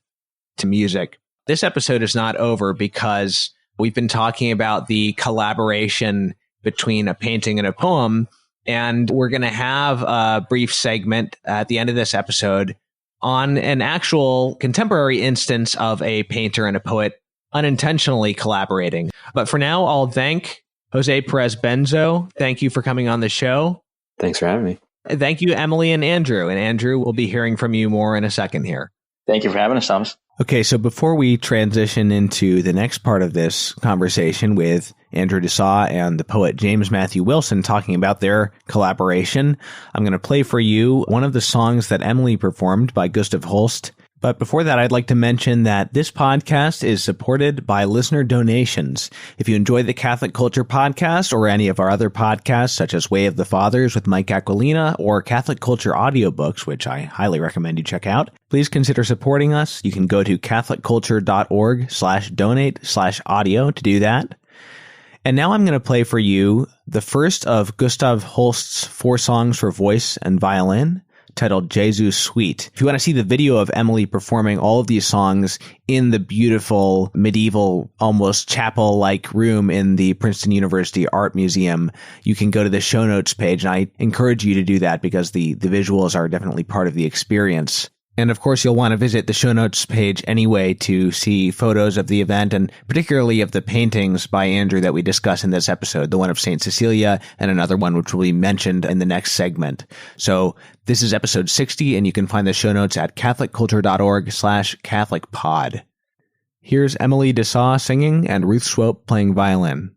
Speaker 1: to music. This episode is not over because we've been talking about the collaboration between a painting and a poem, and we're going to have a brief segment at the end of this episode on an actual contemporary instance of a painter and a poet unintentionally collaborating. But for now, I'll thank Joe Perez-Benzo. Thank you for coming on the show.
Speaker 3: Thanks for having me.
Speaker 1: Thank you, Emily and Andrew. And Andrew, we'll be hearing from you more in a second here.
Speaker 5: Thank you for having us, Thomas.
Speaker 1: Okay, so before we transition into the next part of this conversation with Andrew de Sa and the poet James Matthew Wilson talking about their collaboration, I'm going to play for you one of the songs that Emily performed by Gustav Holst But before that, I'd like to mention that this podcast is supported by listener donations. If you enjoy the Catholic Culture podcast or any of our other podcasts, such as Way of the Fathers with Mike Aquilina or Catholic Culture audiobooks, which I highly recommend you check out, please consider supporting us. You can go to catholicculture.org/donate/audio to do that. And now I'm going to play for you the first of Gustav Holst's 4 songs for voice and violin, titled Jesu Sweet. If you want to see the video of Emily performing all of these songs in the beautiful medieval, almost chapel-like room in the Princeton University Art Museum, you can go to the show notes page, and I encourage you to do that because the visuals are definitely part of the experience. And of course, you'll want to visit the show notes page anyway to see photos of the event and particularly of the paintings by Andrew that we discuss in this episode, the one of St. Cecilia and another one which will be mentioned in the next segment. So this is episode 60, and you can find the show notes at catholicculture.org/CatholicPod. Here's Emily de Sa singing and Ruth Swope playing violin.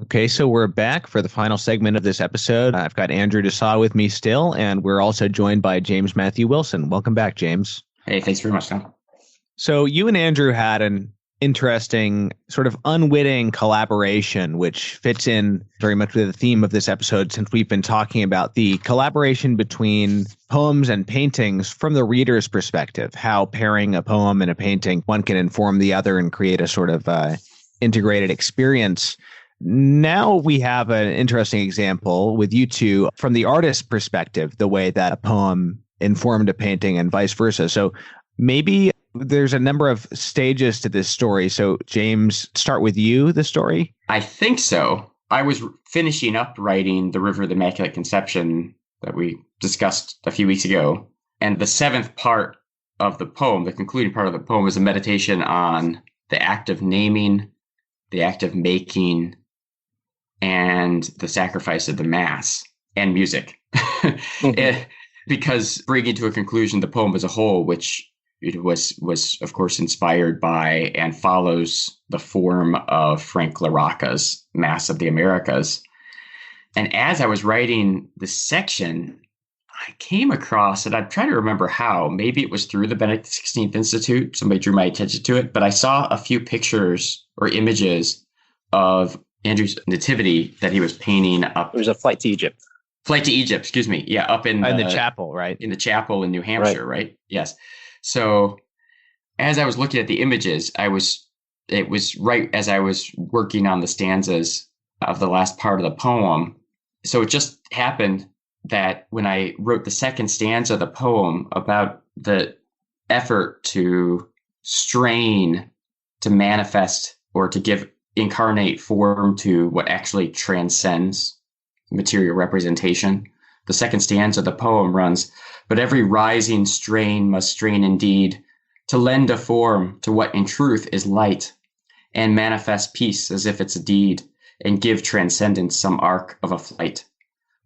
Speaker 1: Okay, so we're back for the final segment of this episode. I've got Andrew de Sa with me still, and we're also joined by James Matthew Wilson. Welcome back, James.
Speaker 6: Hey, thanks very much, Tom.
Speaker 1: So you and Andrew had an interesting sort of unwitting collaboration, which fits in very much with the theme of this episode, since we've been talking about the collaboration between poems and paintings from the reader's perspective, how pairing a poem and a painting, one can inform the other and create a sort of integrated experience. Now we have an interesting example with you two from the artist's perspective, the way that a poem informed a painting and vice versa. So maybe there's a number of stages to this story. So James, start with you, the story.
Speaker 6: I think so. I was finishing up writing The River of the Immaculate Conception that we discussed a few weeks ago. And the 7th part of the poem, the concluding part of the poem, is a meditation on the act of naming, the act of making, and the sacrifice of the Mass and music. Because bringing to a conclusion the poem as a whole, which it was of course inspired by and follows the form of Frank LaRocca's Mass of the Americas. And as I was writing this section, I came across it. I'm trying to remember how. Maybe it was through the Benedict XVI Institute. Somebody drew my attention to it, but I saw a few pictures or images of Andrew's nativity that he was painting up.
Speaker 5: It was a flight to Egypt.
Speaker 6: Flight to Egypt, excuse me. Yeah, up in
Speaker 1: the chapel, right?
Speaker 6: In the chapel in New Hampshire, right? Yes. So as I was looking at the images, it was right as I was working on the stanzas of the last part of the poem. So it just happened that when I wrote the second stanza of the poem about the effort to strain to manifest or to give incarnate form to what actually transcends material representation, the second stanza of the poem runs, "But every rising strain must strain indeed to lend a form to what in truth is light, and manifest peace as if it's a deed, and give transcendence some arc of a flight.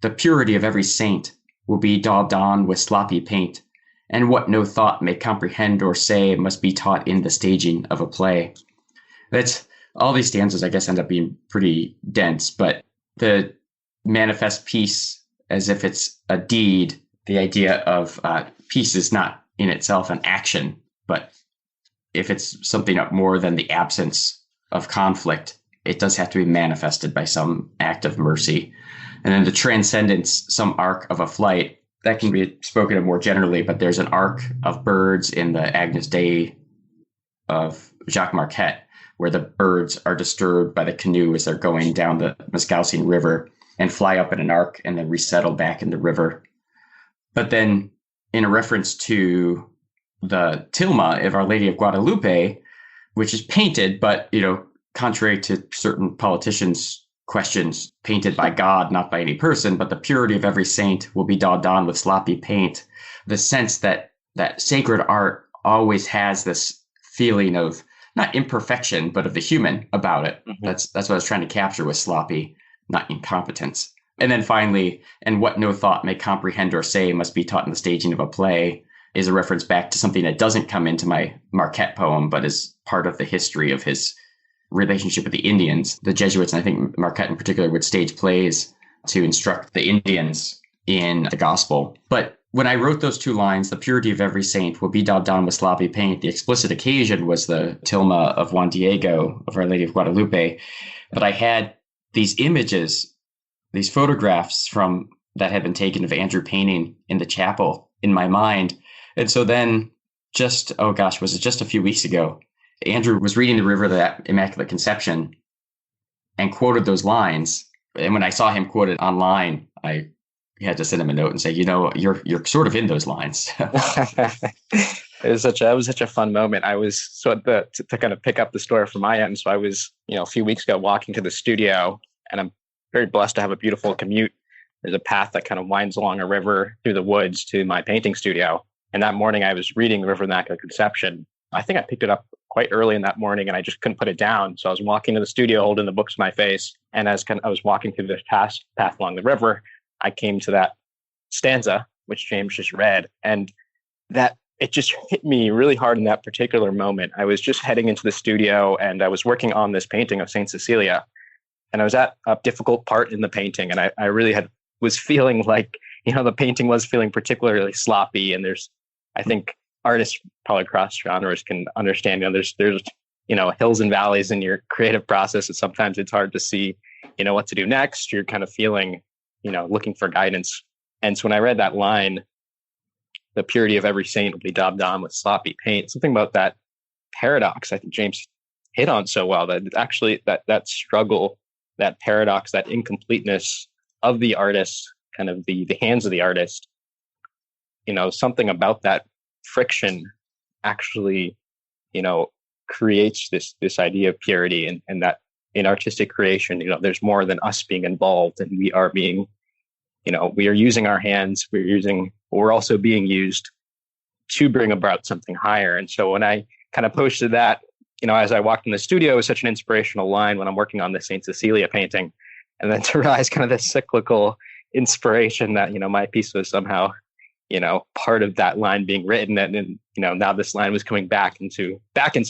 Speaker 6: The purity of every saint will be daubed on with sloppy paint, and what no thought may comprehend or say must be taught in the staging of a play." That's all these stanzas, I guess, end up being pretty dense, but the manifest peace as if it's a deed, the idea of peace is not in itself an action, but if it's something more than the absence of conflict, it does have to be manifested by some act of mercy. And then the transcendence, some arc of a flight, that can be spoken of more generally, but there's an arc of birds in the Agnus Dei of Jacques Marquette, where the birds are disturbed by the canoe as they're going down the Mascousin River and fly up in an arc and then resettle back in the river. But then in a reference to the tilma of Our Lady of Guadalupe, which is painted, but, contrary to certain politicians' questions, painted by God, not by any person, but the purity of every saint will be daubed on with sloppy paint. The sense that sacred art always has this feeling of not imperfection, but of the human about it. Mm-hmm. That's what I was trying to capture with sloppy, not incompetence. And then finally, "and what no thought may comprehend or say must be taught in the staging of a play," is a reference back to something that doesn't come into my Marquette poem, but is part of the history of his relationship with the Indians. The Jesuits, and I think Marquette in particular, would stage plays to instruct the Indians in the gospel. But when I wrote those two lines, "the purity of every saint will be daubed on with sloppy paint," the explicit occasion was the tilma of Juan Diego of Our Lady of Guadalupe. But I had these images, these photographs that had been taken of Andrew painting in the chapel in my mind. And so then was it just a few weeks ago, Andrew was reading the River of the Immaculate Conception and quoted those lines. And when I saw him quoted online, I had to send him a note and say, you're sort of in those lines.
Speaker 5: It was such a fun moment. I was to kind of pick up the story from my end. So I was, a few weeks ago walking to the studio, and I'm very blessed to have a beautiful commute. There's a path that kind of winds along a river through the woods to my painting studio. And that morning I was reading the River of the Immaculate Conception. I think I picked it up quite early in that morning, and I just couldn't put it down. So I was walking to the studio holding the books to my face. And as I was walking through the path along the river, I came to that stanza, which James just read. And that it just hit me really hard in that particular moment. I was just heading into the studio, and I was working on this painting of Saint Cecilia. And I was at a difficult part in the painting. And I really was feeling like, the painting was feeling particularly sloppy. And I think artists probably across genres can understand, there's hills and valleys in your creative process. And sometimes it's hard to see, what to do next. You're kind of feeling, looking for guidance. And so when I read that line, "the purity of every saint will be daubed on with sloppy paint," something about that paradox, I think James hit on so well, that actually that struggle, that paradox, that incompleteness of the artist, kind of the hands of the artist, something about that friction actually, creates this idea of purity, and that in artistic creation, there's more than us being involved, and we are being, we are using our hands, we're also being used to bring about something higher. And so when I kind of posted that, as I walked in the studio, it was such an inspirational line when I'm working on the Saint Cecilia painting, and then to realize kind of this cyclical inspiration that, my piece was somehow, part of that line being written. And then, now this line was coming back into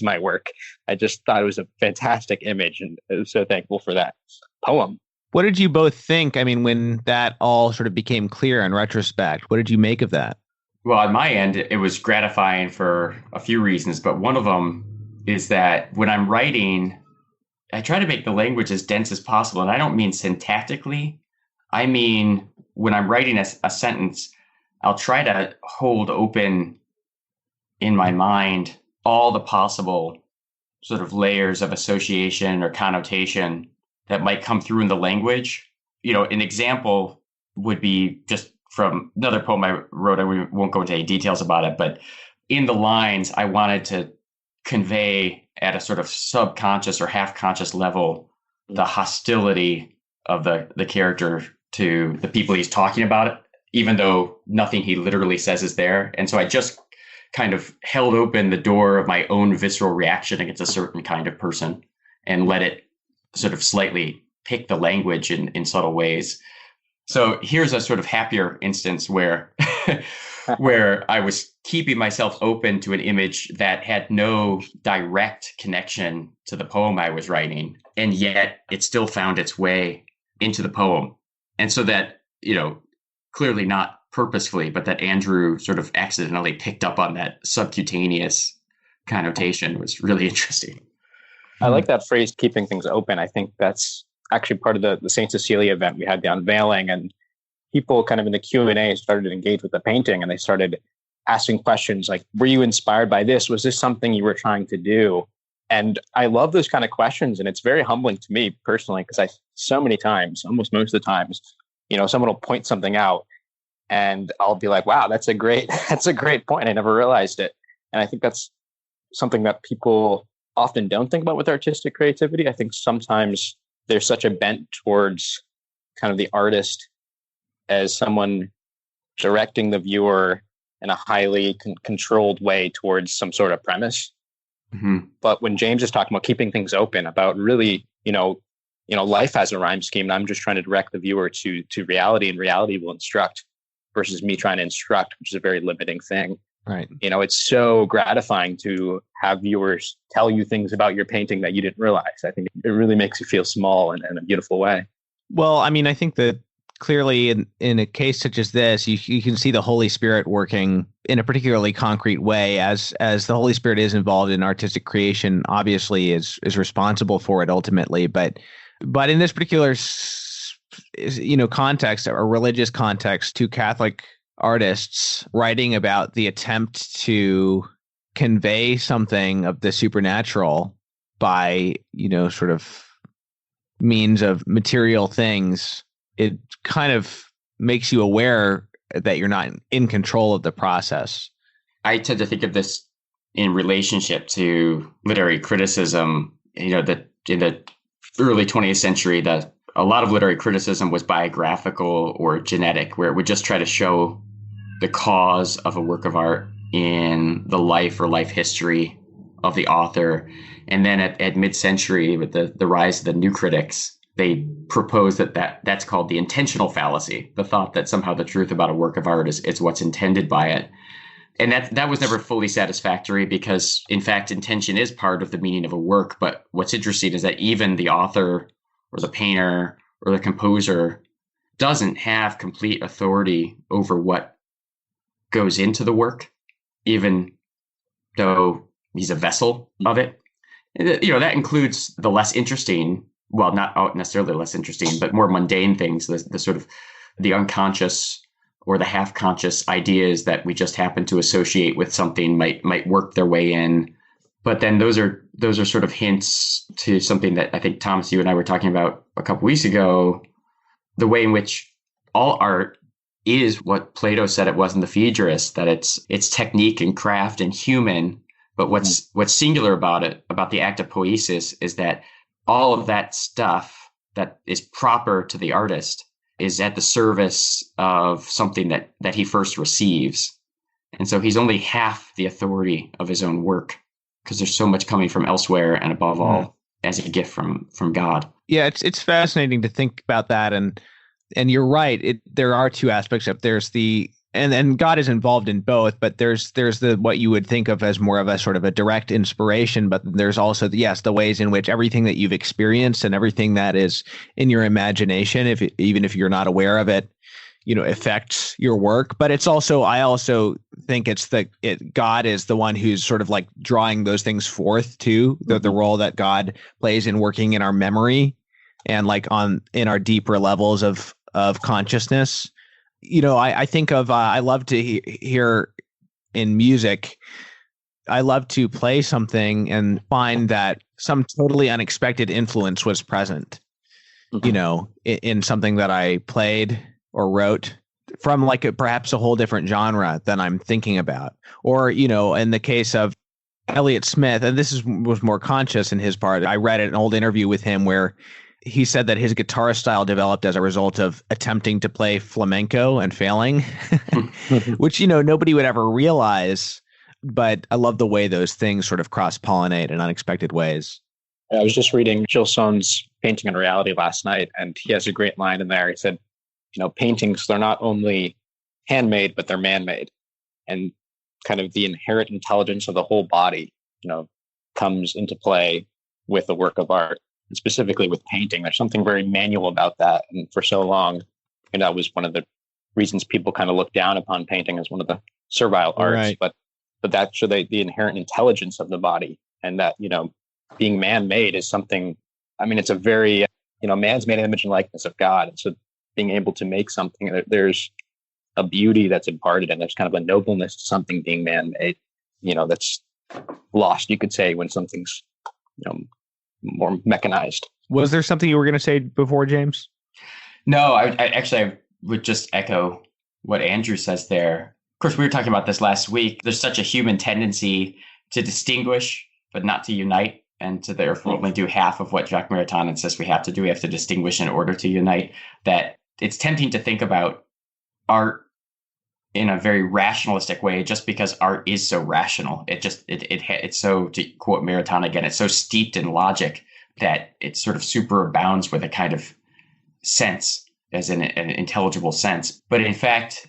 Speaker 5: my work. I just thought it was a fantastic image, and I was so thankful for that poem.
Speaker 1: What did you both think? I mean, when that all sort of became clear in retrospect, what did you make of that?
Speaker 6: Well, on my end, it was gratifying for a few reasons, but one of them is that when I'm writing, I try to make the language as dense as possible. And I don't mean syntactically. I mean, when I'm writing a sentence, I'll try to hold open in my mind all the possible sort of layers of association or connotation that might come through in the language. An example would be just from another poem I wrote. I won't go into any details about it, but in the lines, I wanted to convey at a sort of subconscious or half-conscious level the hostility of the character to the people he's talking about, even though nothing he literally says is there. And so I just kind of held open the door of my own visceral reaction against a certain kind of person and let it sort of slightly pick the language in subtle ways. So here's a sort of happier instance where where I was keeping myself open to an image that had no direct connection to the poem I was writing, and yet it still found its way into the poem. And so that, clearly not purposefully, but that Andrew sort of accidentally picked up on that subcutaneous connotation was really interesting.
Speaker 5: I like that phrase, keeping things open. I think that's actually part of the St. Cecilia event. We had the unveiling, and people kind of in the Q&A started to engage with the painting, and they started asking questions like, were you inspired by this? Was this something you were trying to do? And I love those kind of questions. And it's very humbling to me personally, because so many times, almost most of the times, someone will point something out and I'll be like, wow, that's a great point. I never realized it. And I think that's something that people often don't think about with artistic creativity. I think sometimes there's such a bent towards kind of the artist as someone directing the viewer in a highly controlled way towards some sort of premise.
Speaker 6: Mm-hmm.
Speaker 5: But when James is talking about keeping things open, about really, life has a rhyme scheme, and I'm just trying to direct the viewer to reality, and reality will instruct, versus me trying to instruct, which is a very limiting thing.
Speaker 1: Right.
Speaker 5: It's so gratifying to have viewers tell you things about your painting that you didn't realize. I think it really makes you feel small in a beautiful way.
Speaker 1: Well, I mean, I think that clearly in a case such as this, you can see the Holy Spirit working in a particularly concrete way, as the Holy Spirit is involved in artistic creation, obviously is responsible for it ultimately. But in this particular, context, or religious context, two Catholic artists writing about the attempt to convey something of the supernatural by, sort of means of material things, it kind of makes you aware that you're not in control of the process.
Speaker 6: I tend to think of this in relationship to literary criticism. That in the early 20th century, a lot of literary criticism was biographical or genetic, where it would just try to show the cause of a work of art in the life or life history of the author. And then at mid-century, with the rise of the new critics, they propose that's called the intentional fallacy, the thought that somehow the truth about a work of art is what's intended by it. And that was never fully satisfactory, because, in fact, intention is part of the meaning of a work. But what's interesting is that even the author or the painter or the composer doesn't have complete authority over what goes into the work, even though he's a vessel of it. That includes the less interesting, well, not necessarily less interesting, but more mundane things, the sort of the unconscious or the half-conscious ideas that we just happen to associate with something might work their way in. But then those are sort of hints to something that I think, Thomas, you and I were talking about a couple weeks ago, the way in which all art is what Plato said it was in the Phaedrus, that it's technique and craft and human. But what's singular about it, about the act of poiesis, is that all of that stuff that is proper to the artist is at the service of something that he first receives. And so he's only half the authority of his own work, because there's so much coming from elsewhere, and above all, as a gift from God.
Speaker 1: Yeah, it's fascinating to think about that, and you're right. There are two aspects of it. There's the and God is involved in both, but there's the what you would think of as more of a sort of a direct inspiration, but there's also the ways in which everything that you've experienced and everything that is in your imagination, even if you're not aware of it, affects your work. But it's also, I also think God is the one who's sort of like drawing those things forth too, the role that God plays in working in our memory and like in our deeper levels of consciousness. I think of, I love to hear in music, I love to play something and find that some totally unexpected influence was present, in something that I played or wrote from like perhaps a whole different genre than I'm thinking about. Or, in the case of Elliott Smith, and was more conscious in his part, I read an old interview with him where he said that his guitar style developed as a result of attempting to play flamenco and failing, which, nobody would ever realize. But I love the way those things sort of cross-pollinate in unexpected ways.
Speaker 5: I was just reading Jill Sohn's Painting and Reality last night, and he has a great line in there. He said, paintings, they're not only handmade, but they're man-made. And kind of the inherent intelligence of the whole body, comes into play with a work of art. And specifically with painting, there's something very manual about that. And for so long, that was one of the reasons people kind of look down upon painting as one of the servile arts.
Speaker 1: Right.
Speaker 5: But that's the inherent intelligence of the body, and that, being man-made is something, it's a very, man's made in the image and likeness of God. And so being able to make something, there's a beauty that's imparted, and there's kind of a nobleness to something being man-made, that's lost, you could say, when something's, more mechanized.
Speaker 1: Was there something you were going to say before, James?
Speaker 6: No, I would just echo what Andrew says there. Of course, we were talking about this last week. There's such a human tendency to distinguish, but not to unite, and to therefore only do half of what Jacques Maritain insists we have to do. We have to distinguish in order to unite. That it's tempting to think about art in a very rationalistic way, just because art is so rational. It's so, to quote Maritain again, it's so steeped in logic that it sort of superabounds with a kind of sense, as in an intelligible sense. But in fact,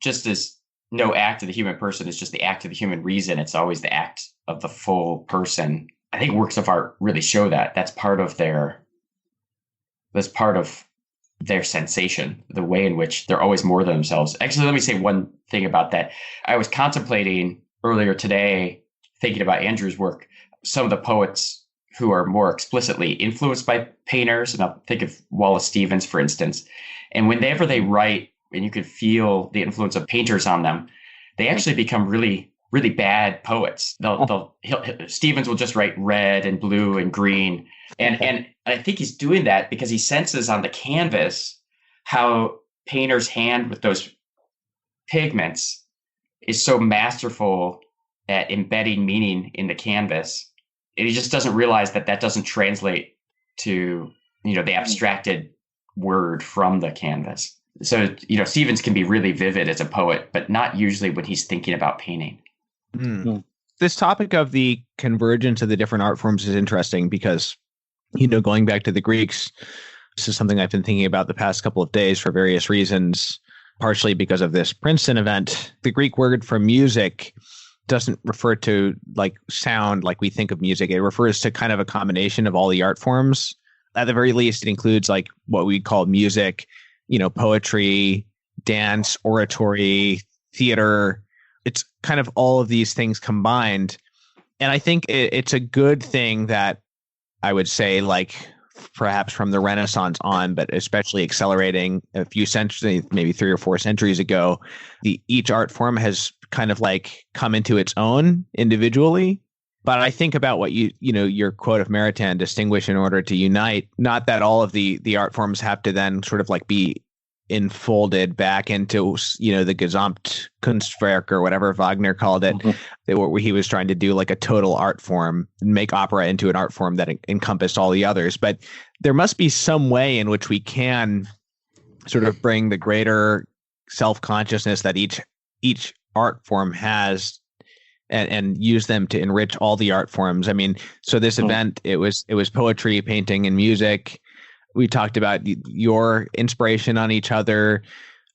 Speaker 6: just as no act of the human person is just the act of the human reason, it's always the act of the full person. I think works of art really show that. That's part of their sensation, the way in which they're always more than themselves. Actually, let me say one thing about that. I was contemplating earlier today, thinking about Andrew's work, some of the poets who are more explicitly influenced by painters. And I'll think of Wallace Stevens, for instance. And whenever they write, and you could feel the influence of painters on them, they actually become really, really bad poets. Stevens will just write red and blue and green. And I think he's doing that because he senses on the canvas how painters' hand with those pigments is so masterful at embedding meaning in the canvas. And he just doesn't realize that doesn't translate to, the abstracted word from the canvas. So, Stevens can be really vivid as a poet, but not usually when he's thinking about painting.
Speaker 1: This topic of the convergence of the different art forms is interesting because, going back to the Greeks, this is something I've been thinking about the past couple of days for various reasons, partially because of this Princeton event. The Greek word for music doesn't refer to like sound like we think of music. It refers to kind of a combination of all the art forms. At the very least, it includes like what we call music, poetry, dance, oratory, theater. It's kind of all of these things combined. And I think it's a good thing that I would say, like, perhaps from the Renaissance on, but especially accelerating a few centuries, maybe 3 or 4 centuries ago, each art form has kind of like come into its own individually. But I think about what your quote of Maritain, distinguish in order to unite, not that all of the art forms have to then sort of like be enfolded back into, the Gesamtkunstwerk or whatever Wagner called it, where he was trying to do like a total art form, make opera into an art form that encompassed all the others. But there must be some way in which we can sort of bring the greater self-consciousness that each art form has and use them to enrich all the art forms. I mean, so this event, it was poetry, painting, and music. We talked about your inspiration on each other.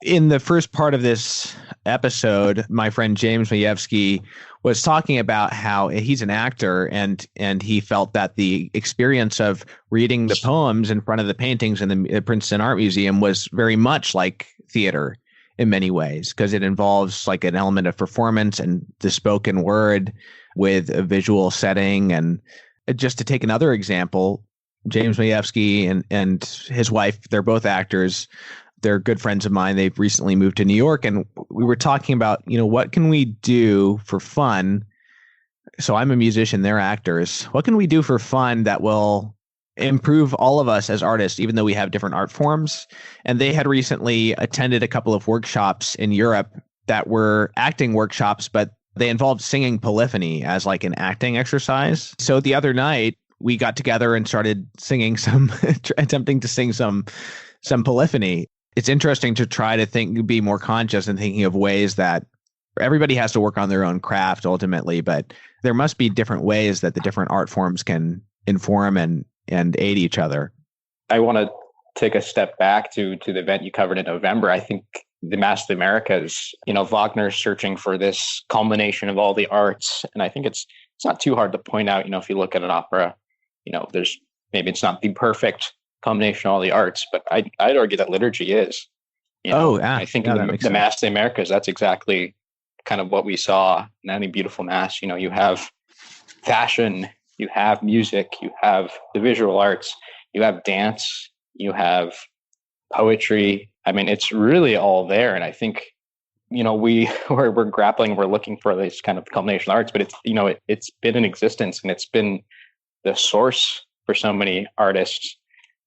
Speaker 1: in the first part of this episode, my friend James Majewski was talking about how he's an actor and he felt that the experience of reading the poems in front of the paintings in the Princeton Art Museum was very much like theater in many ways, because it involves like an element of performance and the spoken word with a visual setting. And just to take another example, James Majewski and his wife, they're both actors. They're good friends of mine. They've recently moved to New York, and we were talking about, what can we do for fun? So I'm a musician, they're actors. What can we do for fun that will improve all of us as artists, even though we have different art forms? And they had recently attended a couple of workshops in Europe that were acting workshops, but they involved singing polyphony as like an acting exercise. So the other night we got together and started singing attempting to sing some polyphony. It's interesting to try to be more conscious and thinking of ways that everybody has to work on their own craft ultimately, but there must be different ways that the different art forms can inform and aid each other.
Speaker 7: I want to take a step back to the event you covered in November. I think the Mass of the Americas, Wagner's searching for this culmination of all the arts. And I think it's not too hard to point out, if you look at an opera, maybe it's not the perfect combination of all the arts, but I'd argue that liturgy is. I think in the Mass of the Americas, that's exactly kind of what we saw in any beautiful Mass. You have fashion, you have music, you have the visual arts, you have dance, you have poetry. I mean, it's really all there. And I think, we're grappling, we're looking for this kind of culmination of arts, but it's been in existence and it's been the source for so many artists.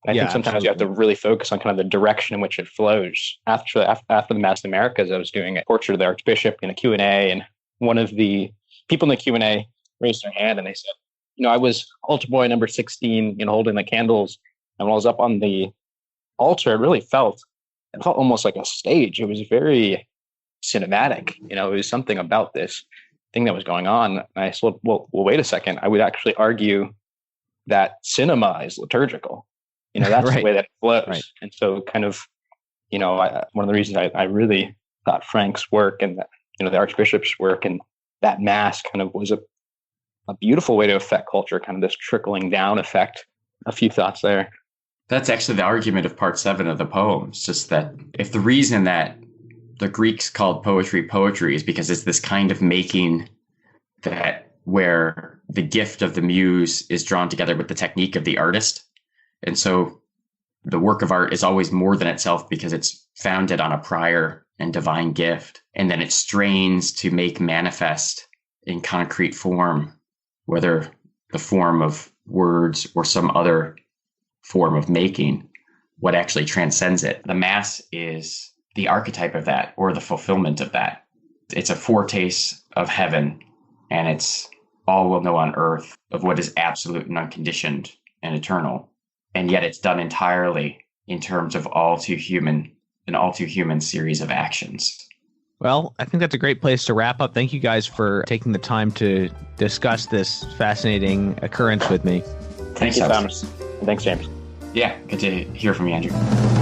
Speaker 7: I think sometimes you have to really focus on kind of the direction in which it flows. After the Mass of the Americas, I was doing a portrait of the Archbishop in a Q&A, and one of the people in the Q&A raised their hand and they said, I was altar boy number 16, holding the candles. And when I was up on the altar, it felt almost like a stage. It was very cinematic. It was something about this thing that was going on. And I said, well, wait a second. I would actually argue that cinema is liturgical. That's right. The way that it flows. Right. And so kind of, one of the reasons I really thought Frank's work and, the Archbishop's work and that Mass kind of was a beautiful way to affect culture, kind of this trickling down effect. A few thoughts there.
Speaker 6: That's actually the argument of part 7 of the poem. It's just that if the reason that the Greeks called poetry is because it's this kind of making that where the gift of the muse is drawn together with the technique of the artist. And so the work of art is always more than itself because it's founded on a prior and divine gift. And then it strains to make manifest in concrete form, whether the form of words or some other form of making, what actually transcends it. The Mass is the archetype of that, or the fulfillment of that. It's a foretaste of heaven, and it's all we'll know on earth of what is absolute and unconditioned and eternal. And yet it's done entirely in terms of an all too human series of actions.
Speaker 1: Well, I think that's a great place to wrap up. Thank you guys for taking the time to discuss this fascinating occurrence with me.
Speaker 7: Thank you, Thomas. And thanks, James.
Speaker 6: Yeah, good to hear from you, Andrew.